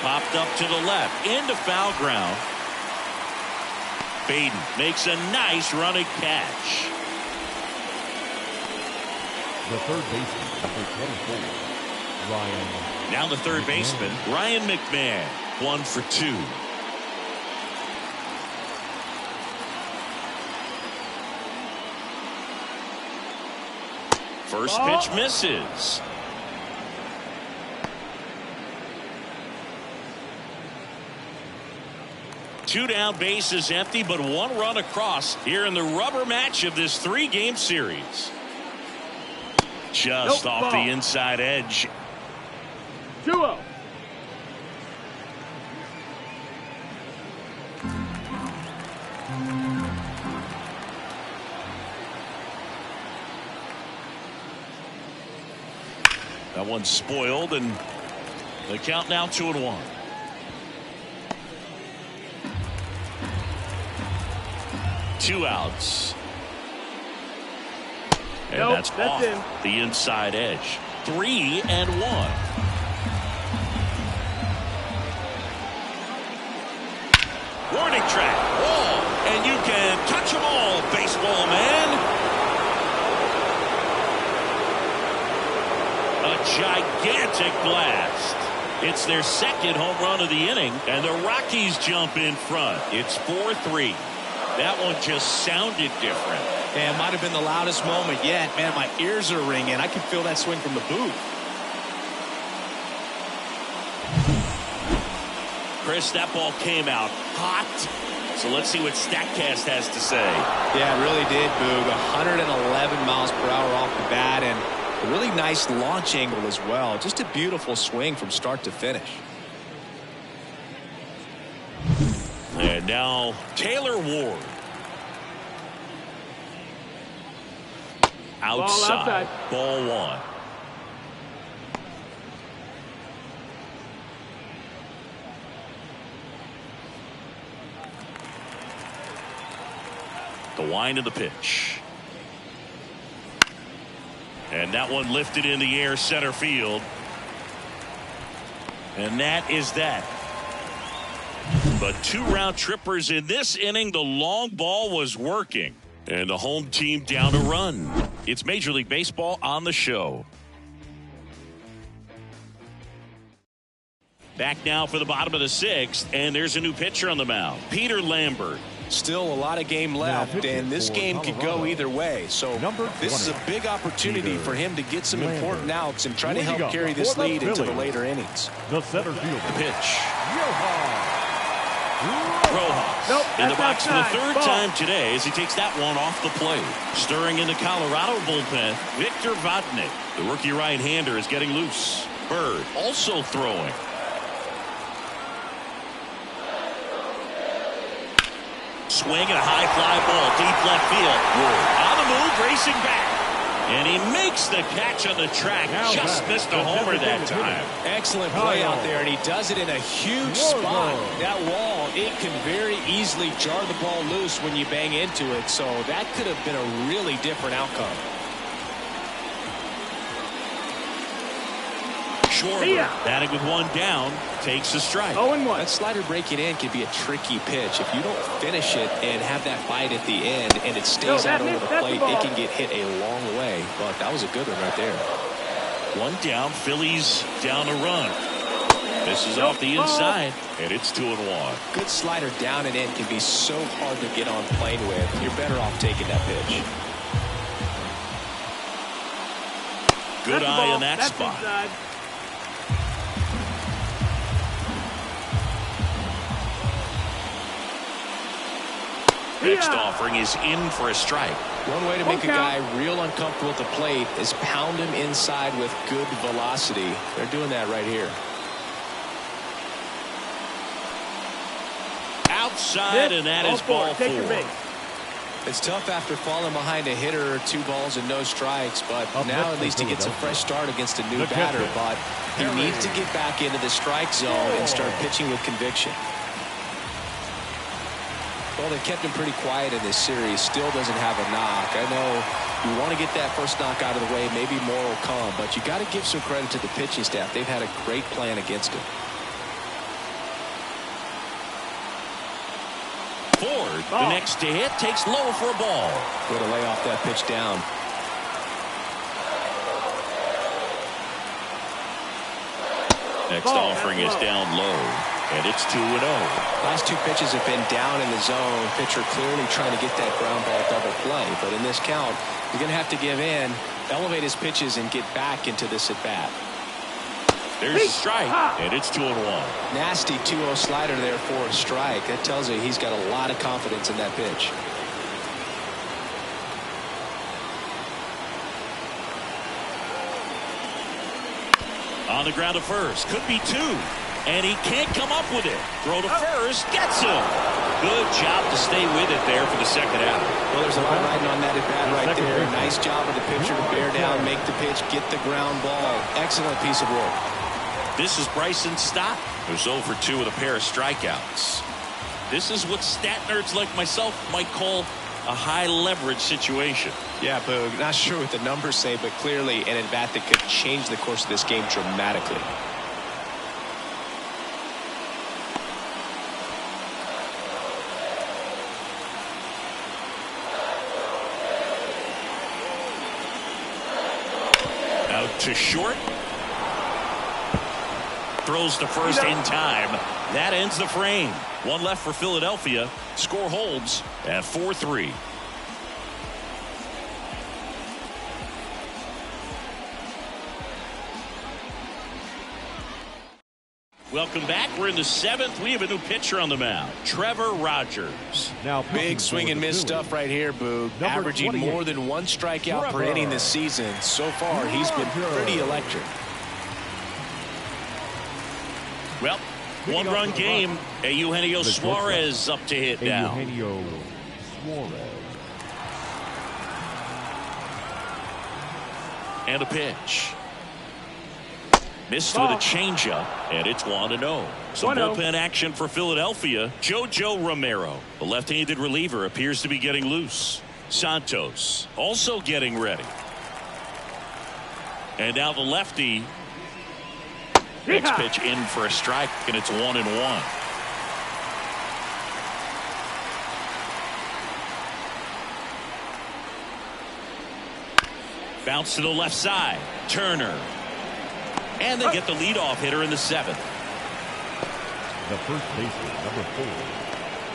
Popped up to the left, into foul ground. Baden makes a nice running catch. The third baseman, number 24, Ryan. Now the third baseman, Ryan McMahon, 1 for 2. First pitch misses. Two down, base is empty, but 1 run across here in the rubber match of this 3-game series. Just off the inside edge. 2-0. That one's spoiled, and the count now 2-1. Two outs. And that's off the inside edge. 3-1. Warning track. Wall. And you can touch them all, baseball man. A gigantic blast. It's their second home run of the inning, and the Rockies jump in front. It's 4-3. That one just sounded different. And it might have been the loudest moment yet. Man, my ears are ringing. I can feel that swing from the booth. Chris, that ball came out hot. So let's see what StatCast has to say. Yeah, it really did, Boog. 111 miles per hour off the bat, and a really nice launch angle as well. Just a beautiful swing from start to finish. And now Taylor Ward. Outside. Ball 1. The wind of the pitch. And that one lifted in the air, center field. And that is that. But 2 round trippers in this inning. The long ball was working. And the home team down a run. It's Major League Baseball on the show. Back now for the bottom of the 6th. And there's a new pitcher on the mound. Peter Lambert. Still a lot of game left, and this game could go either way. So this is a big opportunity for him to get some important outs and try to help carry this lead into the later innings. The center field. The pitch. Rojas in the box for the third time today as he takes that one off the plate. Stirring in the Colorado bullpen, Victor Vodnik. The rookie right-hander is getting loose. Bird also throwing. Swing and a high fly ball deep left field. On the move, racing back. And he makes the catch on the track. Just missed a homer that time. Excellent play out there, and he does it in a huge spot. That wall, it can very easily jar the ball loose when you bang into it, so that could have been a really different outcome. Schwarber, batting with one down, takes a strike. 0-1. That slider breaking in can be a tricky pitch. If you don't finish it and have that bite at the end and it stays out over the plate, it can get hit a long way. But that was a good one right there. One down, Phillies down a run. This is off the inside, and it's 2-1. Good slider down and in can be so hard to get on plane with. You're better off taking that pitch. Good eye on that spot. Inside. Next offering is in for a strike. One way to make a guy real uncomfortable at the plate is pound him inside with good velocity. They're doing that right here. Outside, and that is ball 4. It's tough after falling behind a hitter or 2 balls and no strikes, but now at least he gets a fresh start against a new batter. But he needs to get back into the strike zone and start pitching with conviction. Well, they kept him pretty quiet in this series. Still doesn't have a knock. I know you want to get that first knock out of the way. Maybe more will come, but you got to give some credit to the pitching staff. They've had a great plan against him. Ford, the next to hit, takes low for a ball. Way to lay off that pitch down. Next offering is down low, and it's 2-0. Last 2 pitches have been down in the zone. Pitcher clearly trying to get that ground ball double play, but in this count, he's going to have to give in, elevate his pitches, and get back into this at bat. There's a strike, and it's 2-1. Nasty 2-0 slider there for a strike. That tells you he's got a lot of confidence in that pitch. On the ground to first, could be 2, and he can't come up with it. Throw to first, gets him. Good job to stay with it there for the second out. Well, there's a lot riding on that at bat right there. Nice job of the pitcher to bear down, make the pitch, get the ground ball. Excellent piece of work. This is Bryson Stott, who's 0 for 2 with a pair of strikeouts. This is what stat nerds like myself might call a high leverage situation. Yeah, Boog, not sure what the numbers say, but clearly an at bat that could change the course of this game dramatically. Out to short. Throws to first in time. That ends the frame. One left for Philadelphia. Score holds at 4-3. Welcome back. We're in the 7th. We have a new pitcher on the mound, Trevor Rogers. Now big swing and miss stuff right here, Boog. Averaging more than 1 strikeout per inning this season. So far, he's been pretty electric. Well, 1-run game. Eugenio Suarez up to hit now. Eugenio Suarez. And a pitch. Missed with a changeup, and it's 1-0. Some bullpen action for Philadelphia. JoJo Romero, the left-handed reliever, appears to be getting loose. Santos also getting ready. And now the lefty. Next pitch in for a strike, and it's 1-1. Bounce to the left side. Turner. And they get the leadoff hitter in the 7th. The first baseman, number 4,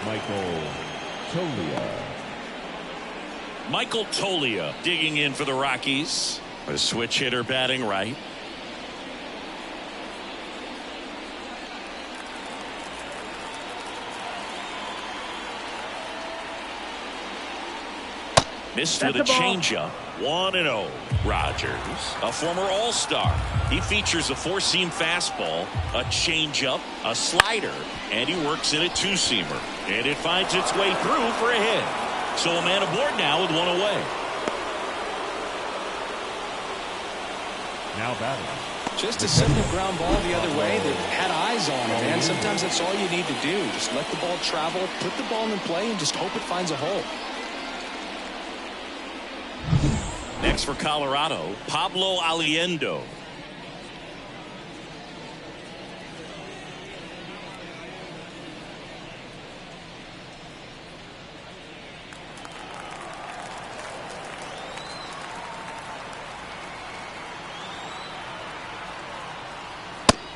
Michael Tolia. Michael Tolia digging in for the Rockies. A switch hitter batting right. Missed with a changeup. 1-0. Rogers, a former All-Star. He features a four-seam fastball, a changeup, a slider, and he works in a two-seamer. And it finds its way through for a hit. So a man aboard now with one away. Now batting. Just a simple ground ball the other way that had eyes on it, man. Sometimes that's all you need to do. Just let the ball travel, put the ball in play, and just hope it finds a hole. Next for Colorado, Pablo Aliendo.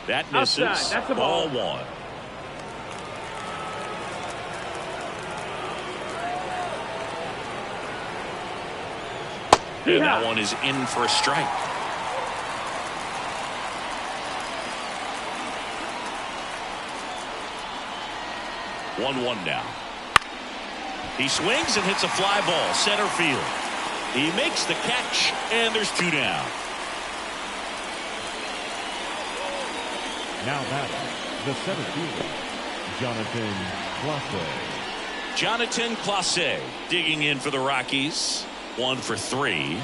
That misses. Outside. That's the ball ball. one. And that one is in for a strike. One now. He swings and hits a fly ball center field. He makes the catch, and there's two down. Now batting. The center fielder, Jonathan Clase. Jonathan Clase digging in for the Rockies. 1 for 3.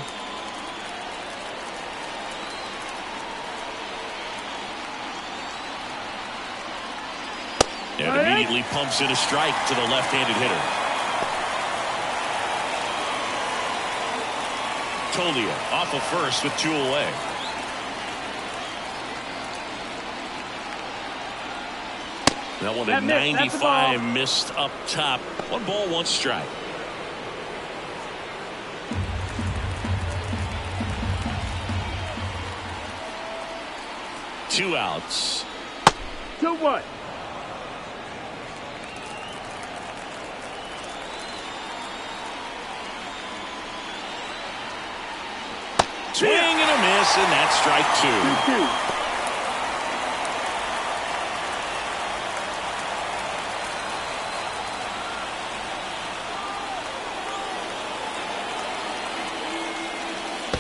And immediately pumps in a strike to the left-handed hitter. Tolia off of first with 2 away. That one at 95 missed up top. 1 ball, 1 strike. Two outs. 2-1. Swing and a miss, and that's strike 2. 2-2.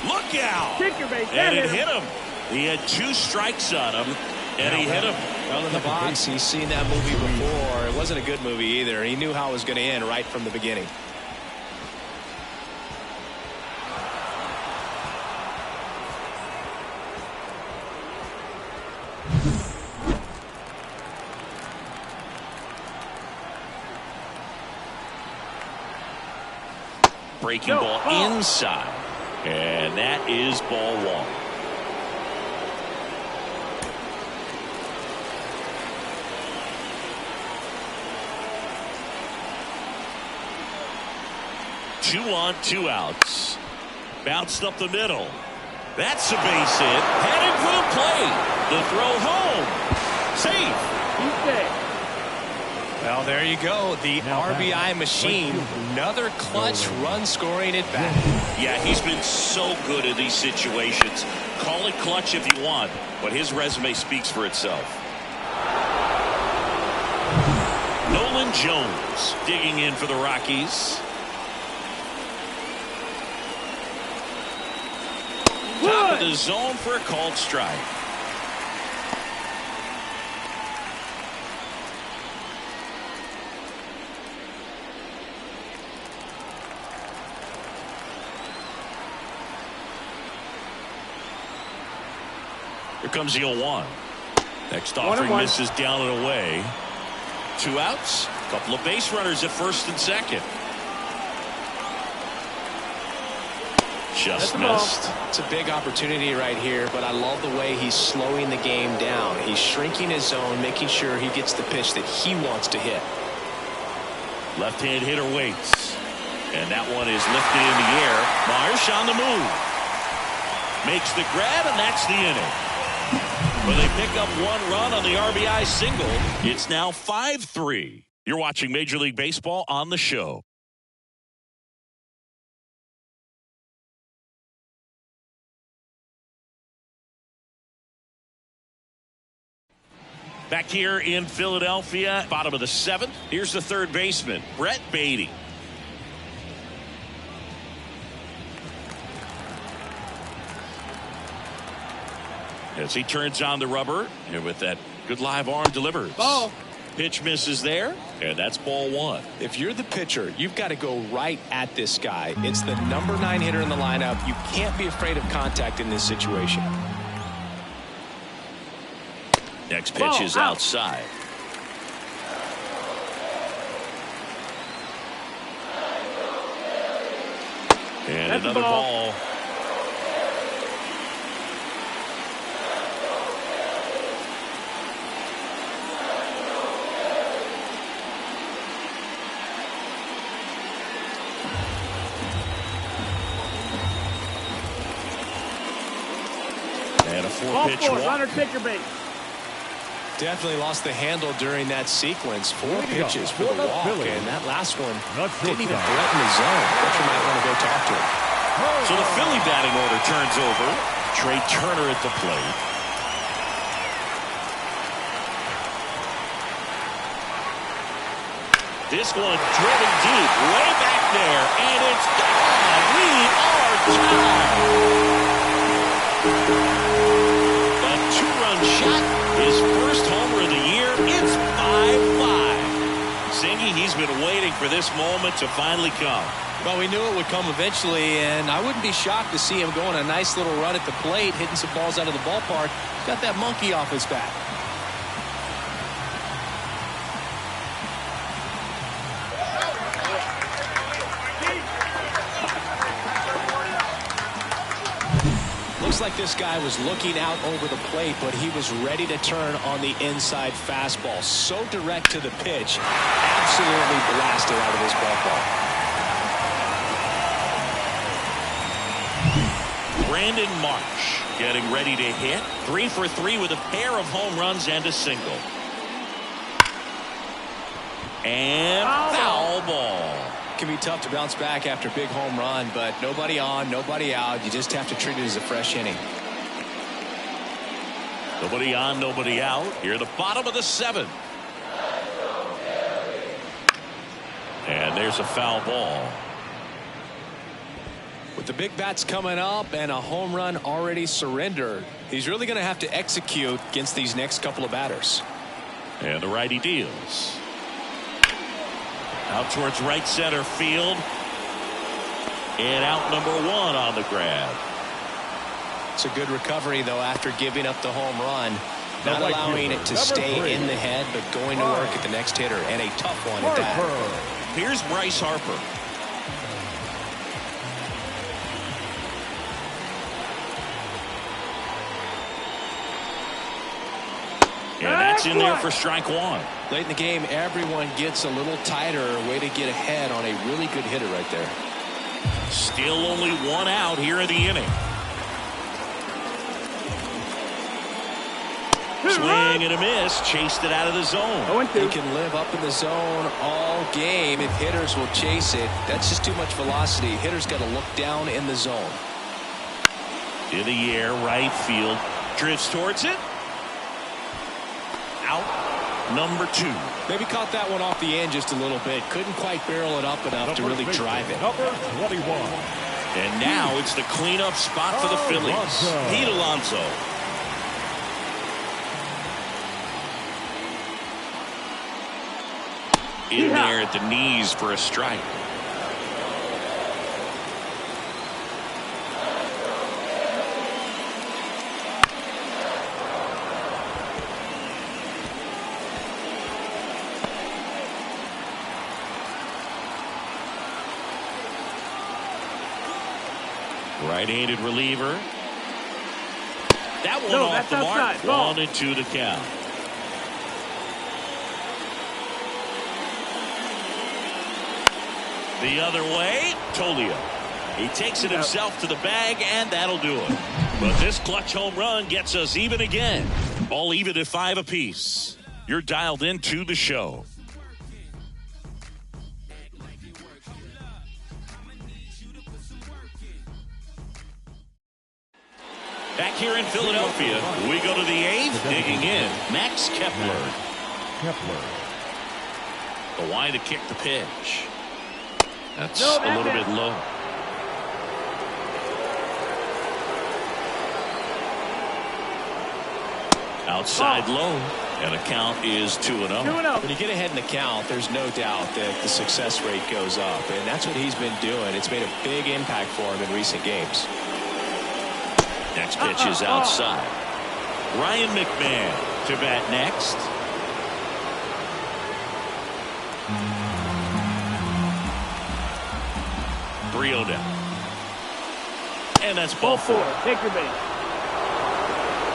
Look out! And it hit him. He had 2 strikes on him, and he hit him. Well, in the box, he's seen that movie before. It wasn't a good movie either. He knew how it was going to end right from the beginning. Breaking ball inside, and that is ball 1. Two on, 2 outs. Bounced up the middle. That's a base hit. Headed for the plate. The throw home. Safe. He's safe. Well, there you go. The RBI machine. Another clutch run scoring at bat. Yeah, he's been so good in these situations. Call it clutch if you want, but his resume speaks for itself. Nolan Jones digging in for the Rockies. Top of the zone for a called strike. Here comes the 0-1. Next offering misses down and away. 2 outs. A couple of base runners at first and second. Just missed. It's a big opportunity right here, but I love the way he's slowing the game down. He's shrinking his zone, making sure he gets the pitch that he wants to hit. Left-hand hitter waits. And that one is lifted in the air. Marsh on the move. Makes the grab, and that's the inning. Well, they pick up 1 run on the RBI single. It's now 5-3. You're watching Major League Baseball on the show. Back here in Philadelphia, bottom of the 7th. Here's the third baseman, Brett Beatty. As he turns on the rubber, and with that good live arm delivers. Ball. Pitch misses there, and that's ball 1. If you're the pitcher, you've got to go right at this guy. It's the number 9 hitter in the lineup. You can't be afraid of contact in this situation. Next pitch is outside. And That's another ball. And a 4-pitch walk. Runner, take your base. Definitely lost the handle during that sequence. 4 pitches for the walk, and that last one didn't even threaten the zone. Pitcher might want to go talk to him. So the Philly batting order turns over. Trey Turner at the plate. This one driven deep, way back there, and it's gone. We are tied. A 2-run shot, his first homer of the year. It's 5-5. Singy, he's been waiting for this moment to finally come. Well, we knew it would come eventually, and I wouldn't be shocked to see him go on a nice little run at the plate, hitting some balls out of the ballpark. He's got that monkey off his back. Looks like this guy was looking out over the plate, but he was ready to turn on the inside fastball. So direct to the pitch, absolutely blasted out of this ballpark. Brandon Marsh getting ready to hit. 3 for 3 with a pair of home runs and a single. And foul ball. It can be tough to bounce back after a big home run, but nobody on, nobody out. You just have to treat it as a fresh inning. Nobody on, nobody out. Here at the bottom of the 7th. And there's a foul ball. With the big bats coming up and a home run already surrendered, he's really going to have to execute against these next couple of batters. And the righty deals. Out towards right center field. And out number 1 on the grab. It's a good recovery, though, after giving up the home run. Not allowing it to stay in the head, but going to work at the next hitter. And a tough one at that. Here's Bryce Harper. And that's in there for strike 1. Late in the game, everyone gets a little tighter. Way to get ahead on a really good hitter right there. Still only 1 out here in the inning. Swing and a miss. Chased it out of the zone. He can live up in the zone all game if hitters will chase it. That's just too much velocity. Hitters got to look down in the zone. In the air, right field. Drifts towards it. Out number 2. Maybe caught that one off the end just a little bit. Couldn't quite barrel it up enough to really drive it. Number 21. And now it's the cleanup spot for the Phillies. Pete Alonso. In there at the knees for a strike. Right-handed reliever. That one off the mark. 1-2 to count. The other way, Tolio. He takes it himself to the bag, and that'll do it. But this clutch home run gets us even again. All even at 5 apiece. You're dialed into the show. here in Philadelphia. We go to the 8th. Digging in, Max Kepler. The wide to kick the pitch. That's a little bit low. Outside low, and the count is 2-0. When you get ahead in the count, there's no doubt that the success rate goes up, and that's what he's been doing. It's made a big impact for him in recent games. Next pitch is outside. Ryan McMahon to bat next. Brio down. And that's ball 4. Take your base.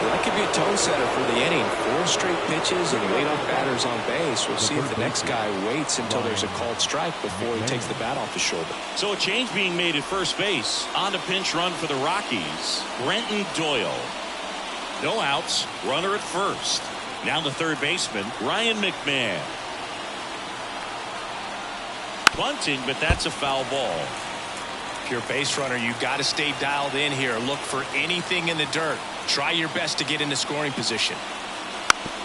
That could be a tone setter for the inning. 4 straight pitches and leadoff batters on base. We'll see if the next guy waits until there's a called strike before he takes the bat off his shoulder. So a change being made at first base. On the pinch run for the Rockies, Brenton Doyle. No outs, runner at first. Now the third baseman, Ryan McMahon. Bunting, but that's a foul ball. If you're a base runner, you've got to stay dialed in here. Look for anything in the dirt. Try your best to get into scoring position.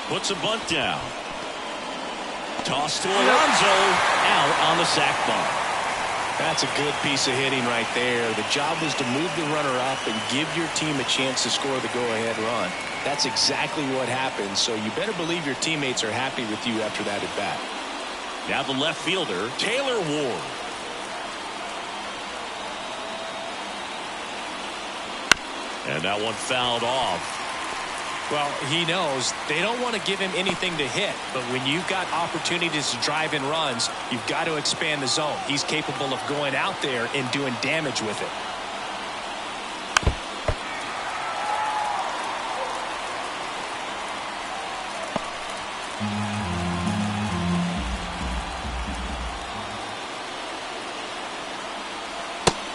Puts a bunt down. Toss to Alonso. Out on the sac bunt. That's a good piece of hitting right there. The job was to move the runner up and give your team a chance to score the go-ahead run. That's exactly what happened, so you better believe your teammates are happy with you after that at bat. Now the left fielder, Taylor Ward. And that one fouled off. Well, he knows they don't want to give him anything to hit, but when you've got opportunities to drive in runs, you've got to expand the zone. He's capable of going out there and doing damage with it.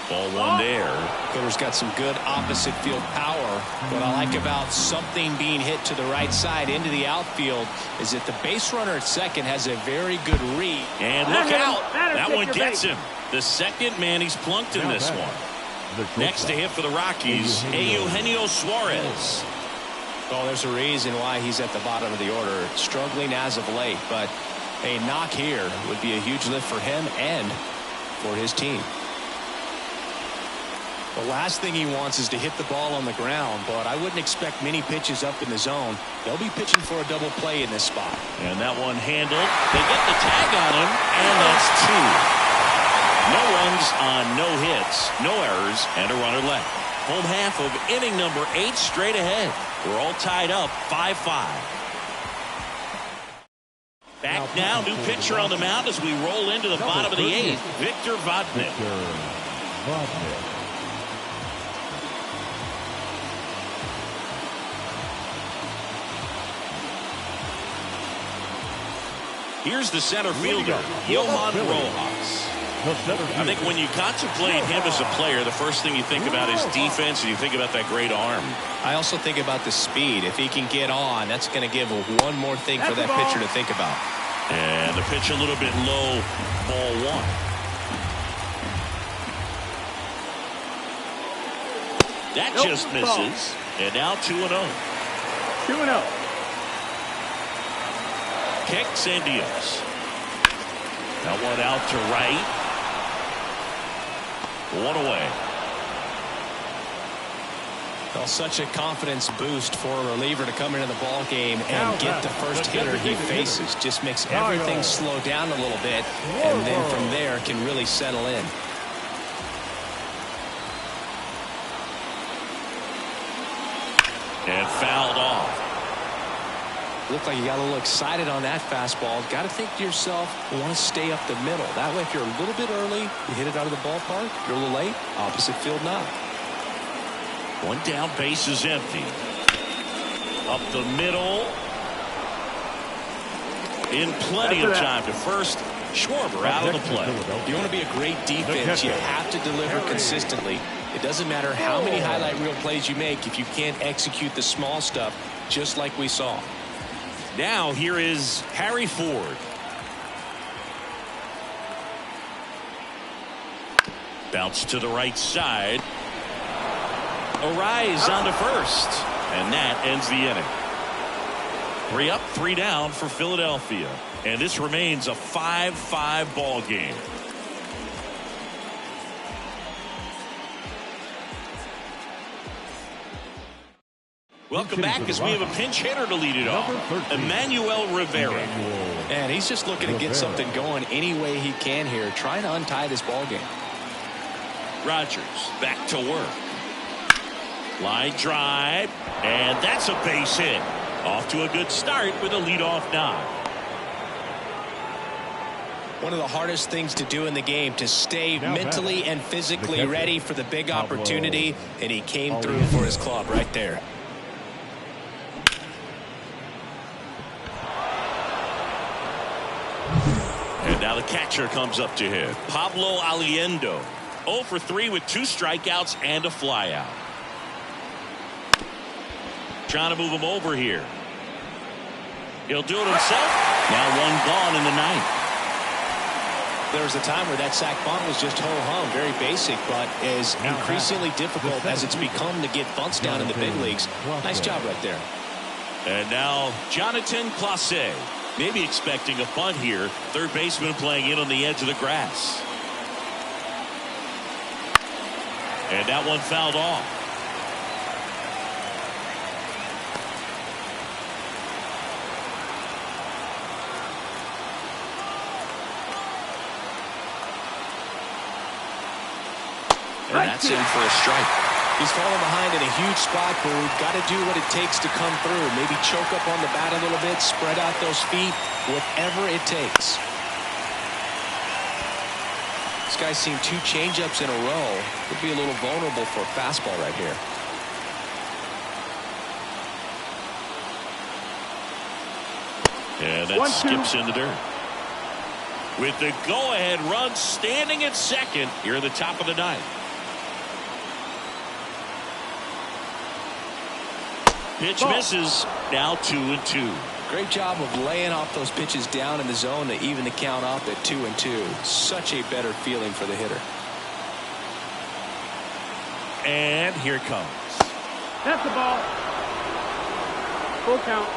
Ball 1 there. Hitter's got some good opposite field power. What I like about something being hit to the right side into the outfield is that the base runner at second has a very good read. And look out. That one gets him. The second man he's plunked in this one. Next to hit for the Rockies, Eugenio Suarez. Well, there's a reason why he's at the bottom of the order, struggling as of late, but a knock here would be a huge lift for him and for his team. The last thing he wants is to hit the ball on the ground, but I wouldn't expect many pitches up in the zone. They'll be pitching for a double play in this spot. And that one handled. They get the tag on him, and that's 2. No runs on no hits, no errors, and a runner left. Home half of inning number 8 straight ahead. We're all tied up 5-5. Back now, new pitcher on the mound as we roll into the bottom of the 8th, Victor Vodnik. Here's the center fielder, Johan Rojas. I think when you contemplate him as a player, the first thing you think about is defense, and you think about that great arm. I also think about the speed. If he can get on, that's going to give one more thing for that pitcher to think about. And the pitch a little bit low, ball 1. That just misses. And now 2-0. 2-0. Kicks and deals. That one out to right. 1 away. Well, such a confidence boost for a reliever to come into the ball game and get the first hitter he faces. Just makes everything slow down a little bit, and then from there can really settle in. And fouled off. Looked like you got a little excited on that fastball. Got to think to yourself, you want to stay up the middle. That way, if you're a little bit early, you hit it out of the ballpark. If you're a little late, opposite field knock. One down, base is empty. Up the middle. In plenty of time to first. Schwarber out of the play. You want to be a great defense, you have to deliver consistently. It doesn't matter how many highlight reel plays you make if you can't execute the small stuff, just like we saw. Now here is Harry Ford. Bounce to the right side. Arise on to first, and that ends the inning. 3 up, 3 down for Philadelphia, and this remains a 5-5 ball game. Welcome back as we have a pinch hitter to lead it off. Emmanuel Rivera. And he's just looking to get something going any way he can here, trying to untie this ball game. Rogers back to work. Line drive, and that's a base hit. Off to a good start with a leadoff knock. One of the hardest things to do in the game, to stay mentally and physically ready for the big opportunity, and he came through for his club right there. And now the catcher comes up to him. Pablo Aliendo, 0 for 3 with 2 strikeouts and a flyout. Trying to move him over here. He'll do it himself. Now 1 gone in the 9th. There was a time where that sac bunt was just ho-hum, very basic, but is increasingly difficult as it's become to get bunts down in the big leagues. Nice job right there. And now Jonathan Clase. Maybe expecting a bunt here. Third baseman playing in on the edge of the grass. And that one fouled off. And that's in for a strike. He's falling behind in a huge spot, but we've got to do what it takes to come through. Maybe choke up on the bat a little bit, spread out those feet, whatever it takes. This guy's seen 2 changeups in a row. Could be a little vulnerable for a fastball right here. Yeah, that skips in the dirt. With the go-ahead run standing at second here at the top of the 9th. Pitch misses. Now 2-2. Great job of laying off those pitches down in the zone to even the count up at 2-2. Such a better feeling for the hitter. And here it comes. That's the ball. Full count.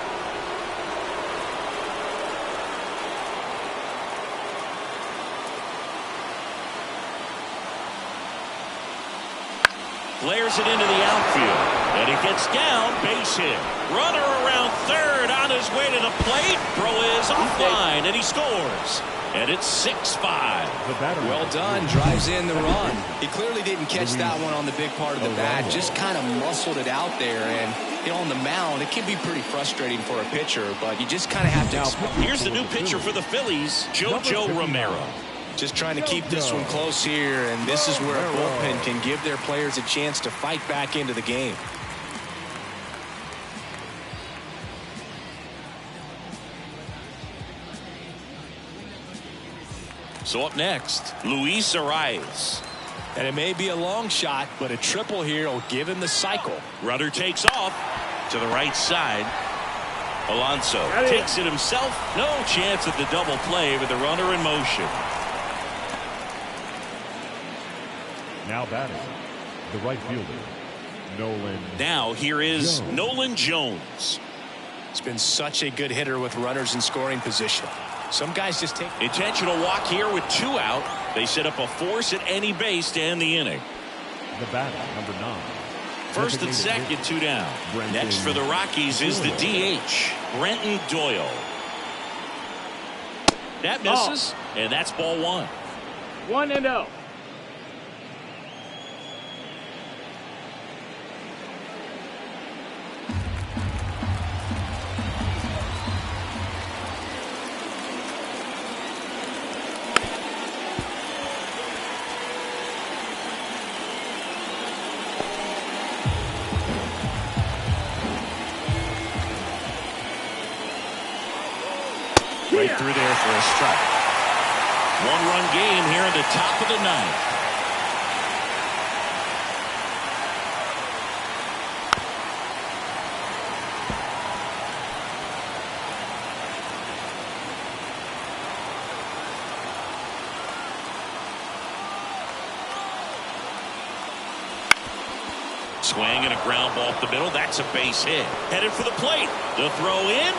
Flares it into the outfield. And he gets down, base hit. Runner around third on his way to the plate. Throw is offline, and he scores. And it's 6-5. Well done. Drives in the run. He clearly didn't catch that one on the big part of the bat. Just kind of muscled it out there. And on the mound, it can be pretty frustrating for a pitcher, but you just kind of have to. Here's the new pitcher for the Phillies, Jojo Romero. Just trying to keep this one close here, and this is where a bullpen can give their players a chance to fight back into the game. So up next, Luis Arias. And it may be a long shot, but a triple here will give him the cycle. Runner takes off to the right side. Alonso takes it himself. No chance at the double play with the runner in motion. Now batting, the right fielder, Nolan. Now here is Nolan Jones. He's been such a good hitter with runners in scoring position. Some guys just take intentional walk here with 2 out. They set up a force at any base to end the inning. The batter, number 9. First and second, 2 down. Next for the Rockies is the DH, Brenton Doyle. That misses, and that's ball 1. 1-0. Right through there for a strike. 1-run game here at the top of the 9th. Swing and a ground ball up the middle. That's a base hit. Headed for the plate. The throw in.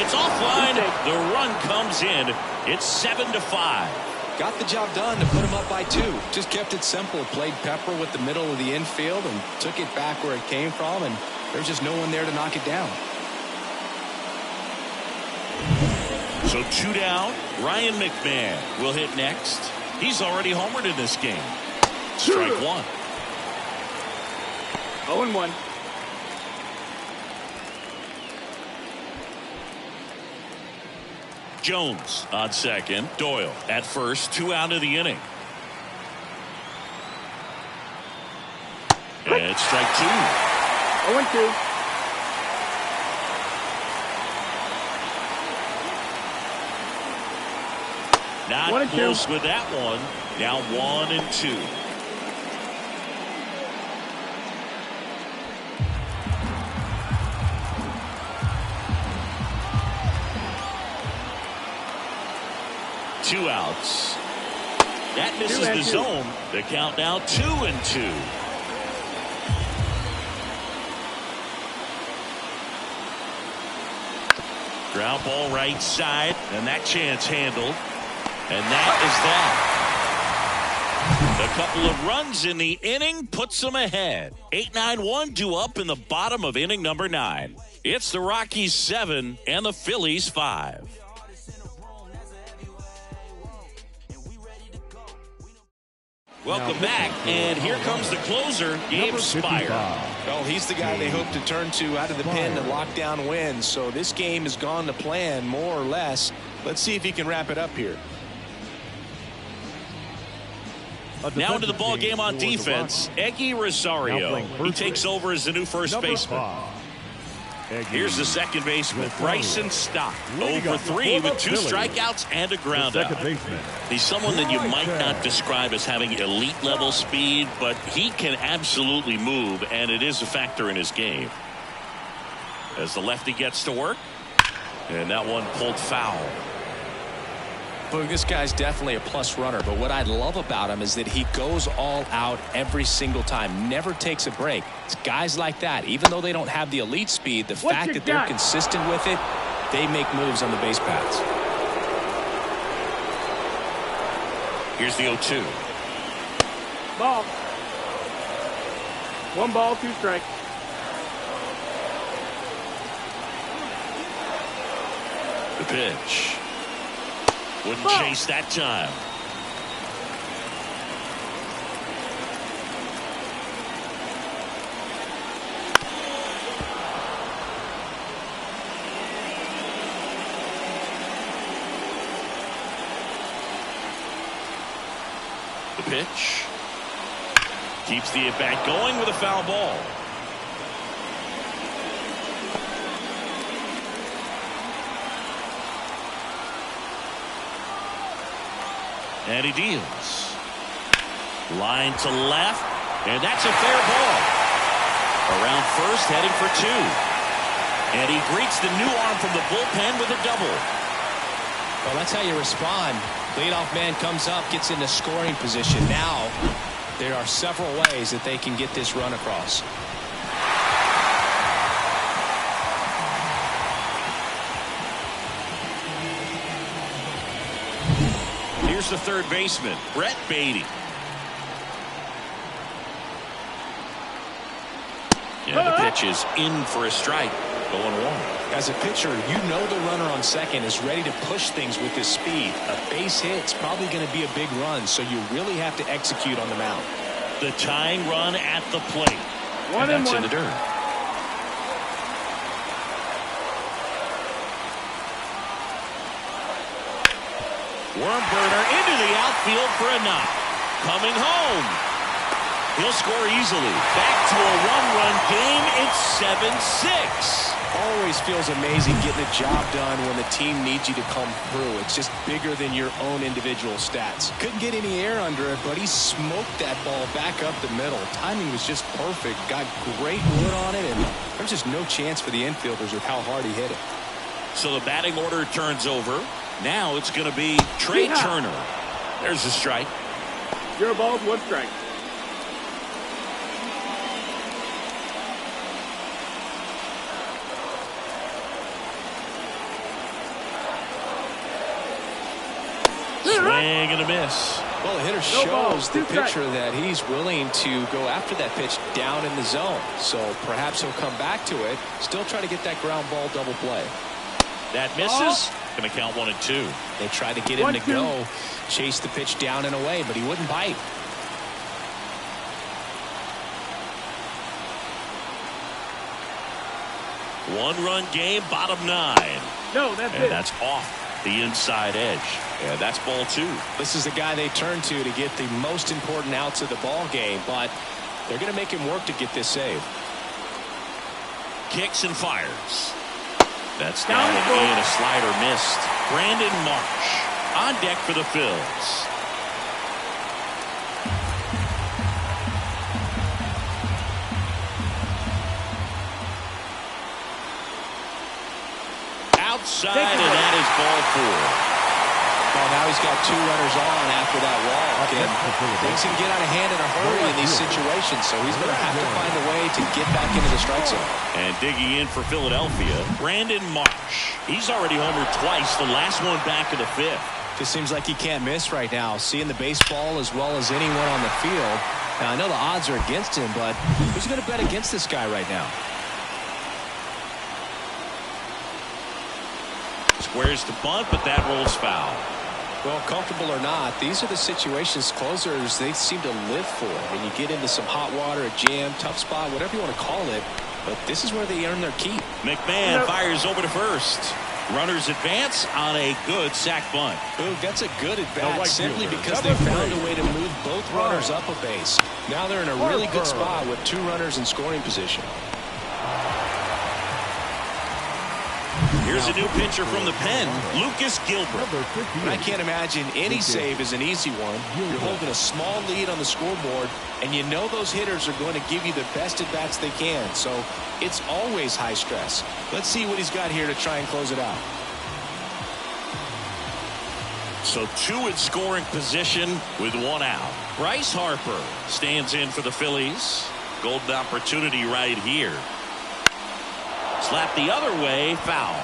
It's offline. The run comes in. It's 7-5. Got the job done to put him up by 2. Just kept it simple. Played pepper with the middle of the infield and took it back where it came from, and there's just no one there to knock it down. So 2 down. Ryan McMahon will hit next. He's already homered in this game. Strike 1. 0-1. Jones on second. Doyle at first. 2 out of the inning. And it's strike 2. 0-2. Not 1-2. close with that one. Now 1-2. Two outs. That misses the zone. The count now 2-2. Ground ball right side, and that chance handled. And that is that. A couple of runs in the inning puts them ahead. 8-9-1 due up in the bottom of inning number 9. It's the Rockies 7 and the Phillies 5. Welcome back, and here comes the closer, Gabe Spire. Well, he's the guy they hope to turn to out of the pen to lock down wins. So this game has gone to plan, more or less. Let's see if he can wrap it up here. Now into the ball game on defense, Eggy Rosario. He takes over as the new first baseman. Here's the second baseman, Bryson Stott. 0-for-3 with 2 strikeouts and a ground out. He's someone that you might not describe as having elite level speed, but he can absolutely move, and it is a factor in his game. As the lefty gets to work, and that one pulled foul. Look, this guy's definitely a plus runner, but what I love about him is that he goes all out every single time, never takes a break. It's guys like that, even though they don't have the elite speed, the fact that they're consistent with it, they make moves on the base paths. Here's the 0-2. Ball. 1 ball, 2 strikes. The pitch. Wouldn't chase that time. The pitch. Keeps the at-bat going with a foul ball. And he deals. Line to left, and that's a fair ball. Around first, heading for 2. And he greets the new arm from the bullpen with a double. Well, that's how you respond. Leadoff man comes up, gets into scoring position. Now, there are several ways that they can get this run across. Here's the third baseman, Brett Beatty. And the pitch is in for a strike. 0-1. As a pitcher, you know the runner on second is ready to push things with his speed. A base hit's probably going to be a big run, so you really have to execute on the mound. The tying run at the plate. And that's in the dirt. Worm burner into the outfield for a knock. Coming home. He'll score easily. Back to a one-run game. It's 7-6. Always feels amazing getting a job done when the team needs you to come through. It's just bigger than your own individual stats. Couldn't get any air under it, but he smoked that ball back up the middle. Timing was just perfect. Got great wood on it, and there's just no chance for the infielders with how hard he hit it. So the batting order turns over. Now it's going to be Trey Turner. There's a strike. 0 balls, 1 strike. Swing and a miss. Well, the hitter shows the pitcher that he's willing to go after that pitch down in the zone. So perhaps he'll come back to it. Still trying to get that ground ball double play. That misses. Going to count 1-2. They tried to get him to go. Chase the pitch down and away, but he wouldn't bite. One-run game, bottom 9. No, that's and it. That's off the inside edge. Yeah, that's ball 2. This is the guy they turn to get the most important outs of the ball game, but they're going to make him work to get this save. Kicks and fires. That's down and in. A slider missed. Brandon Marsh on deck for the Phillies. Outside, and that is ball 4. Well, now he's got 2 runners on after that walk, and things can get out of hand in a hurry in these situations, so he's going to have to find a way to get back into the strike zone. And digging in for Philadelphia, Brandon Marsh. He's already homered twice, the last one back in the 5th. Just seems like he can't miss right now, seeing the baseball as well as anyone on the field. Now, I know the odds are against him, but who's going to bet against this guy right now? Squares to bunt, but that rolls foul. Well, comfortable or not, these are the situations closers they seem to live for. When you get into some hot water, a jam, tough spot, whatever you want to call it, but this is where they earn their keep. McMahon fires over to first. Runners advance on a good sac bunt. Ooh, that's a good at bat simply because they found a way to move both runners up a base. Now they're in a really good spot with 2 runners in scoring position. Here's a new pitcher from the pen, Lucas Gilbert. I can't imagine any save is an easy one. You're holding a small lead on the scoreboard, and you know those hitters are going to give you the best at bats they can. So it's always high stress. Let's see what he's got here to try and close it out. So 2 in scoring position with 1 out. Bryce Harper stands in for the Phillies. Golden opportunity right here. Slap the other way, foul.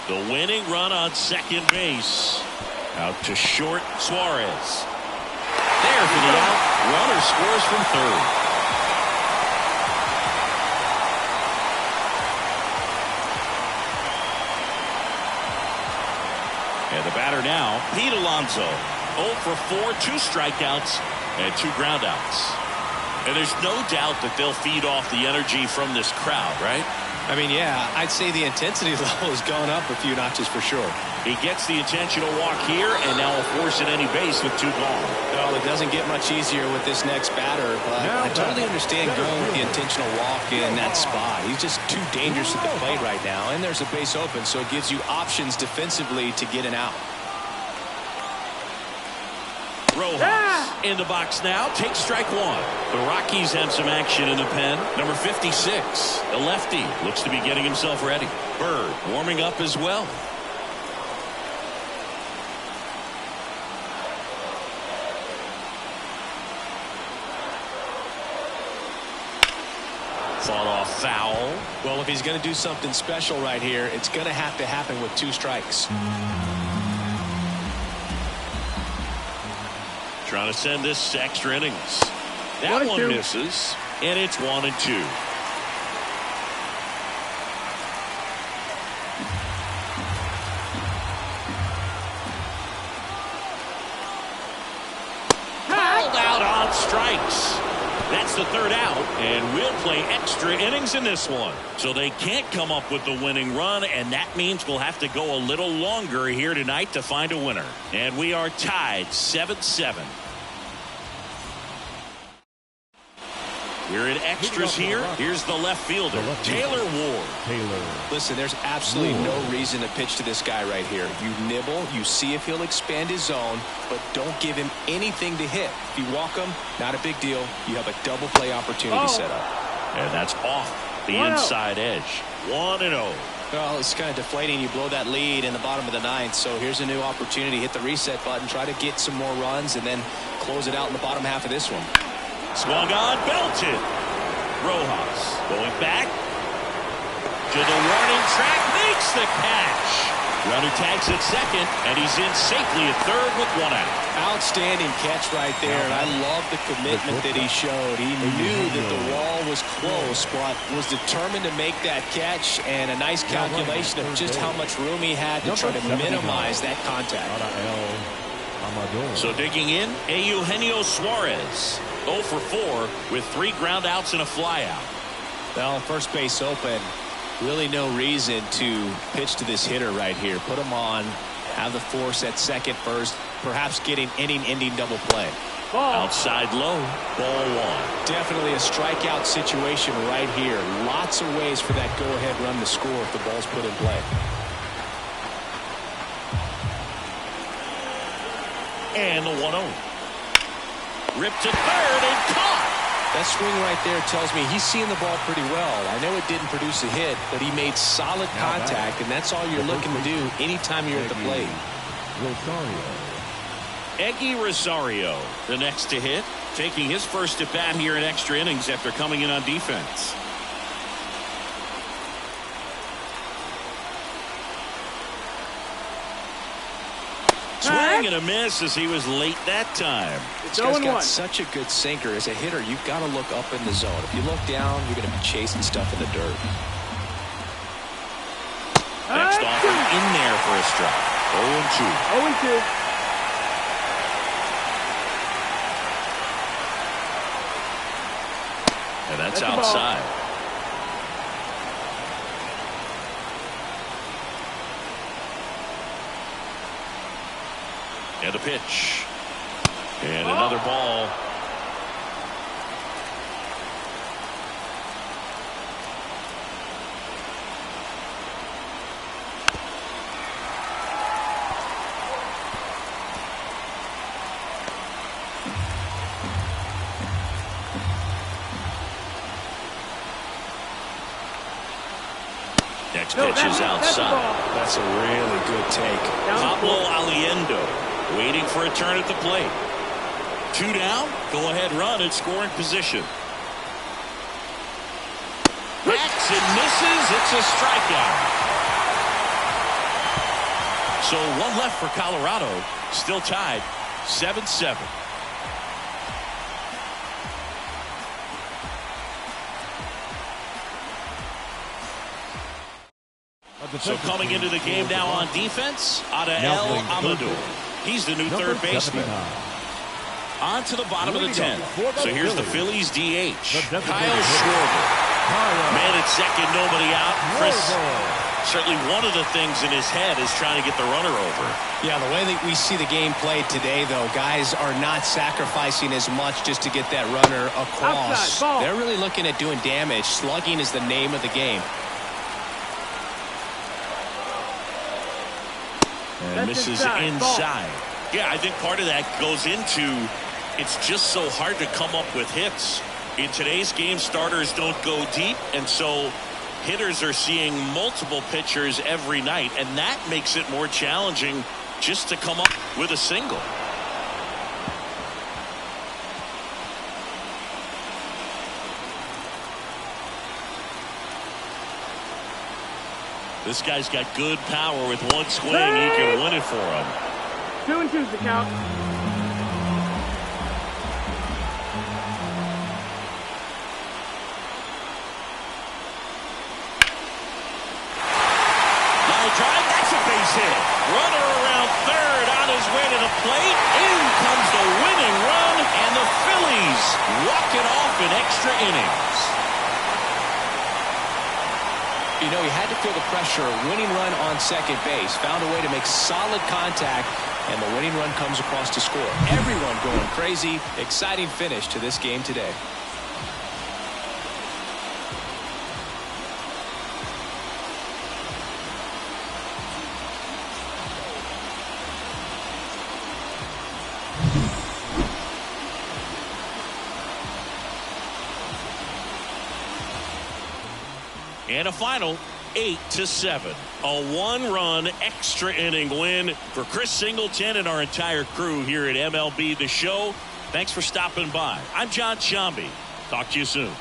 The winning run on second base. Out to short, Suarez. There for the out. Runner scores from third. And the batter now, Pete Alonso. 0 for 4, 2 strikeouts, and 2 groundouts. And there's no doubt that they'll feed off the energy from this crowd, right? I mean, yeah, I'd say the intensity level has gone up a few notches for sure. He gets the intentional walk here, and now will force at any base with 2 gone. Well, it doesn't get much easier with this next batter, but I totally understand going with the intentional walk in that spot. He's just too dangerous at the plate right now, and there's a base open, so it gives you options defensively to get an out. Rojas in the box now, takes strike 1. The Rockies have some action in the pen. Number 56, the lefty, looks to be getting himself ready. Bird warming up as well. Fought off foul. Well, if he's going to do something special right here, it's going to have to happen with 2 strikes. Trying to send this to extra innings. That one misses, and it's 1-2. Called out on strikes. That's the 3rd out, and we'll play extra innings in this one. So they can't come up with the winning run, and that means we'll have to go a little longer here tonight to find a winner. And we are tied 7-7. We're in extras here. Here's the left fielder, Taylor Ward. Listen, there's absolutely no reason to pitch to this guy right here. You nibble, you see if he'll expand his zone, but don't give him anything to hit. If you walk him, not a big deal. You have a double play opportunity set up. And that's off the inside edge. 1-0. Well, it's kind of deflating. You blow that lead in the bottom of the ninth. So here's a new opportunity. Hit the reset button. Try to get some more runs and then close it out in the bottom half of this one. Swung on, belted. Rojas going back to the warning track, makes the catch. Runner tags at second, and he's in safely at third with one out. Outstanding catch right there, and I love the commitment that he showed. He knew that the wall was close, but was determined to make that catch, and a nice calculation of just how much room he had to try to minimize that contact. So digging in, Eugenio Suarez, 0 for 4 with 3 ground outs and a flyout. Well, first base open. Really no reason to pitch to this hitter right here. Put him on, have the force at second first, perhaps getting inning-ending double play. Outside low, ball 1. Definitely a strikeout situation right here. Lots of ways for that go-ahead run to score if the ball's put in play. And the 1-0. Ripped to third and caught. That swing right there tells me he's seeing the ball pretty well. I know it didn't produce a hit, but he made solid contact, and that's all you're looking to do anytime you're at the plate. Eggy Rosario, the next to hit, taking his first at bat here in extra innings after coming in on defense. Swing and a miss as he was late that time. This guy's got such a good sinker. As a hitter, you've got to look up in the zone. If you look down, you're going to be chasing stuff in the dirt. Next offer in there for a strike. 0-2. 0-2. And that's outside. And a pitch. And another ball. Next pitch is outside. That's a really good take. Pablo Aliendo waiting for a turn at the plate. 2 down, go ahead run in scoring position. Backs and misses. It's a strikeout. So 1 left for Colorado. Still tied 7-7. So coming into the game now on defense, Adael Amador. He's the new third baseman. On to the bottom of the 10th. So here's the Phillies DH, Kyle Schwarber. Man at second, nobody out. Chris, certainly one of the things in his head is trying to get the runner over. Yeah, the way that we see the game played today, though, guys are not sacrificing as much just to get that runner across. They're really looking at doing damage. Slugging is the name of the game. And misses inside. Yeah, I think part of that goes into it's just so hard to come up with hits. In today's game, starters don't go deep, and so hitters are seeing multiple pitchers every night, and that makes it more challenging just to come up with a single. This guy's got good power. With one swing, he can win it for him. 2-2's the count. Line drive, that's a base hit. Runner around third on his way to the plate. In comes the winning run, and the Phillies walk it off in extra innings. You know, he had to feel the pressure. Winning run on second base. Found a way to make solid contact, and the winning run comes across to score. Everyone going crazy. Exciting finish to this game today. And a final 8-7. A one-run extra inning win for Chris Singleton and our entire crew here at MLB The Show. Thanks for stopping by. I'm John Sciambi. Talk to you soon.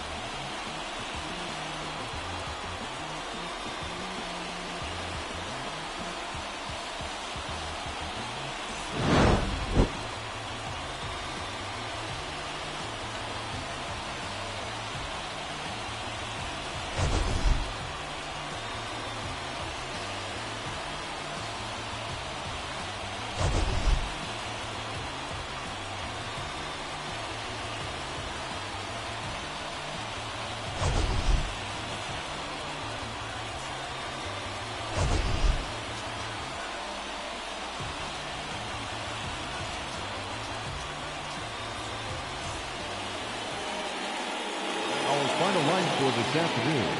Final line score this afternoon.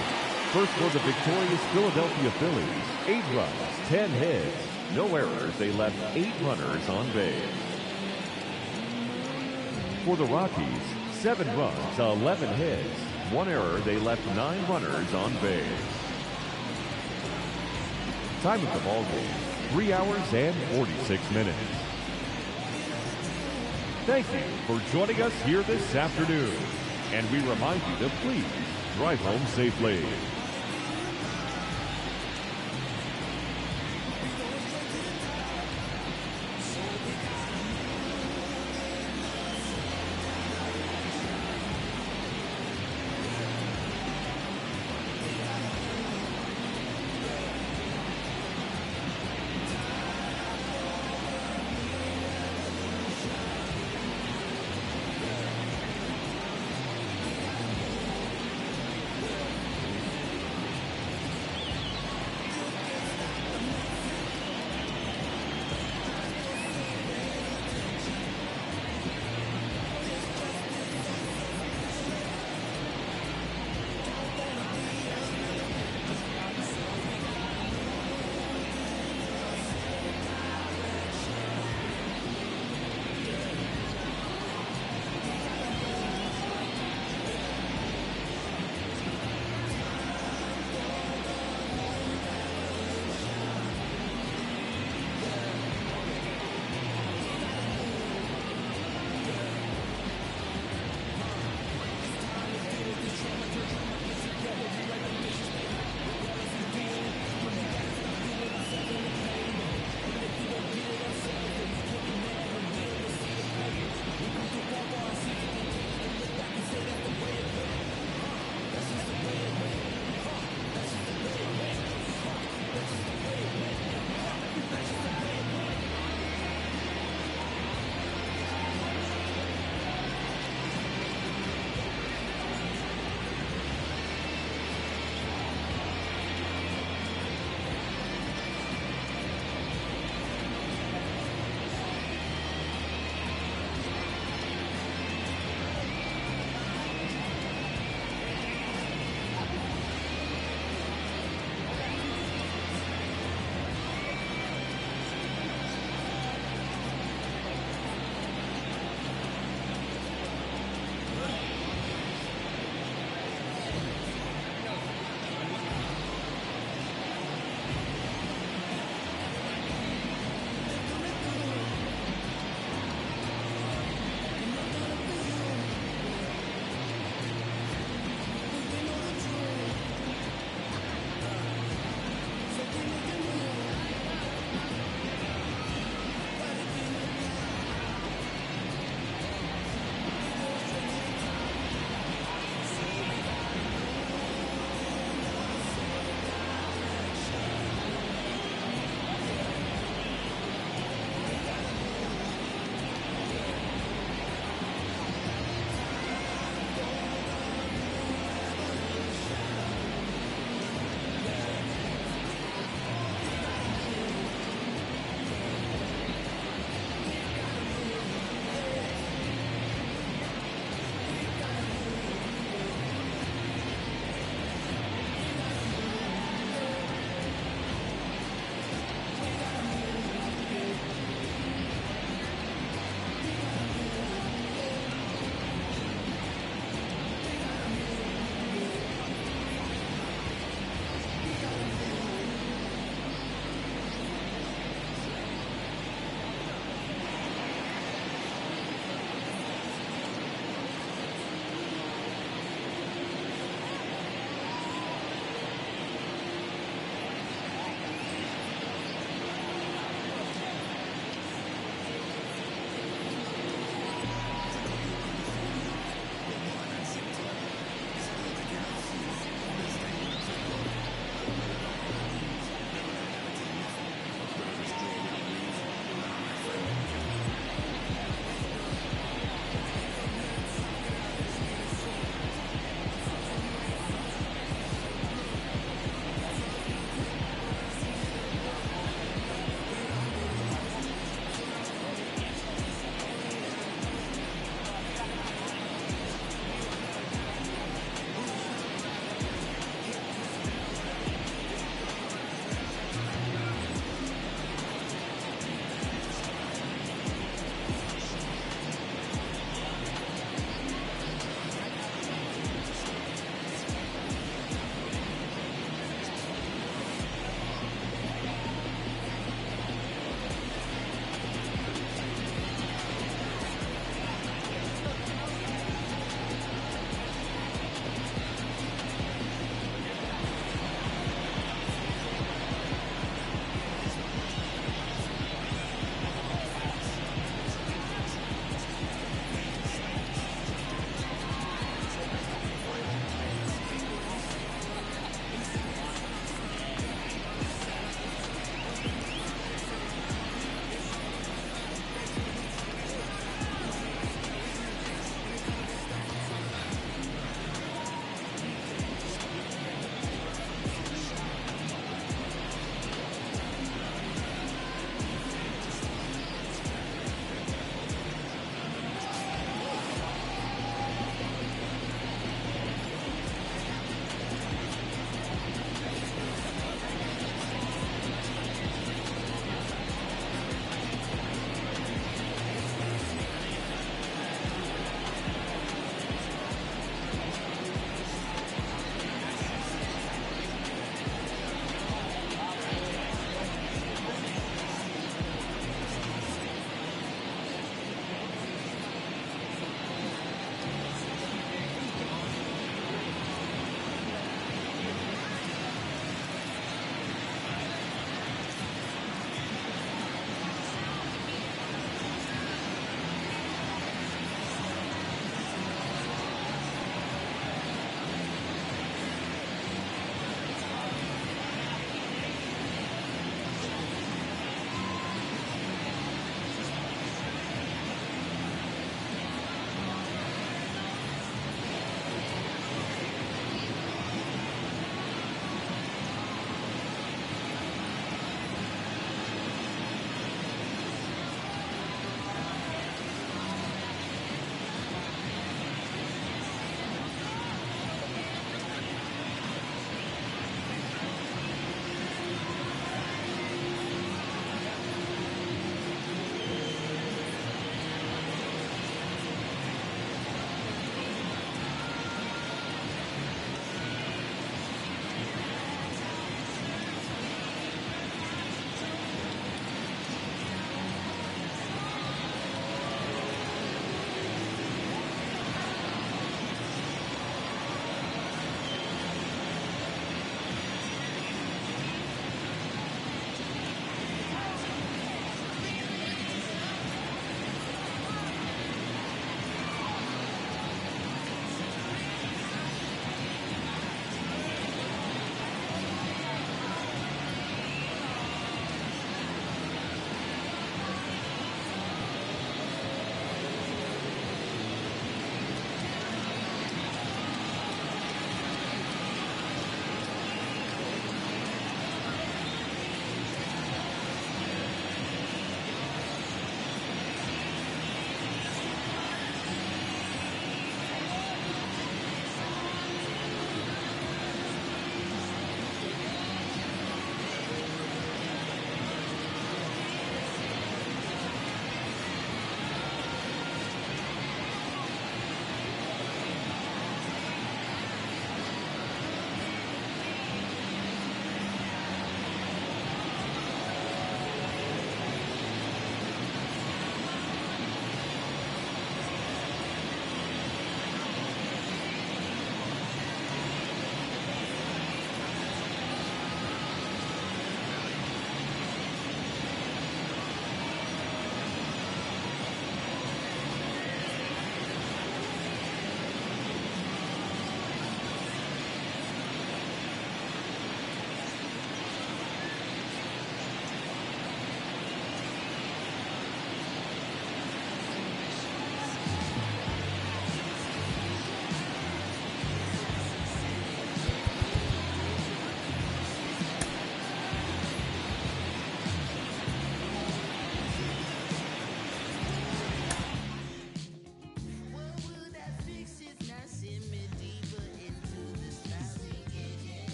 First for the victorious Philadelphia Phillies. 8 runs, 10 hits, no errors. They left 8 runners on base. For the Rockies, 7 runs, 11 hits, 1 error. They left 9 runners on base. Time of the ball game, 3 hours and 46 minutes. Thank you for joining us here this afternoon. And we remind you to please drive home safely.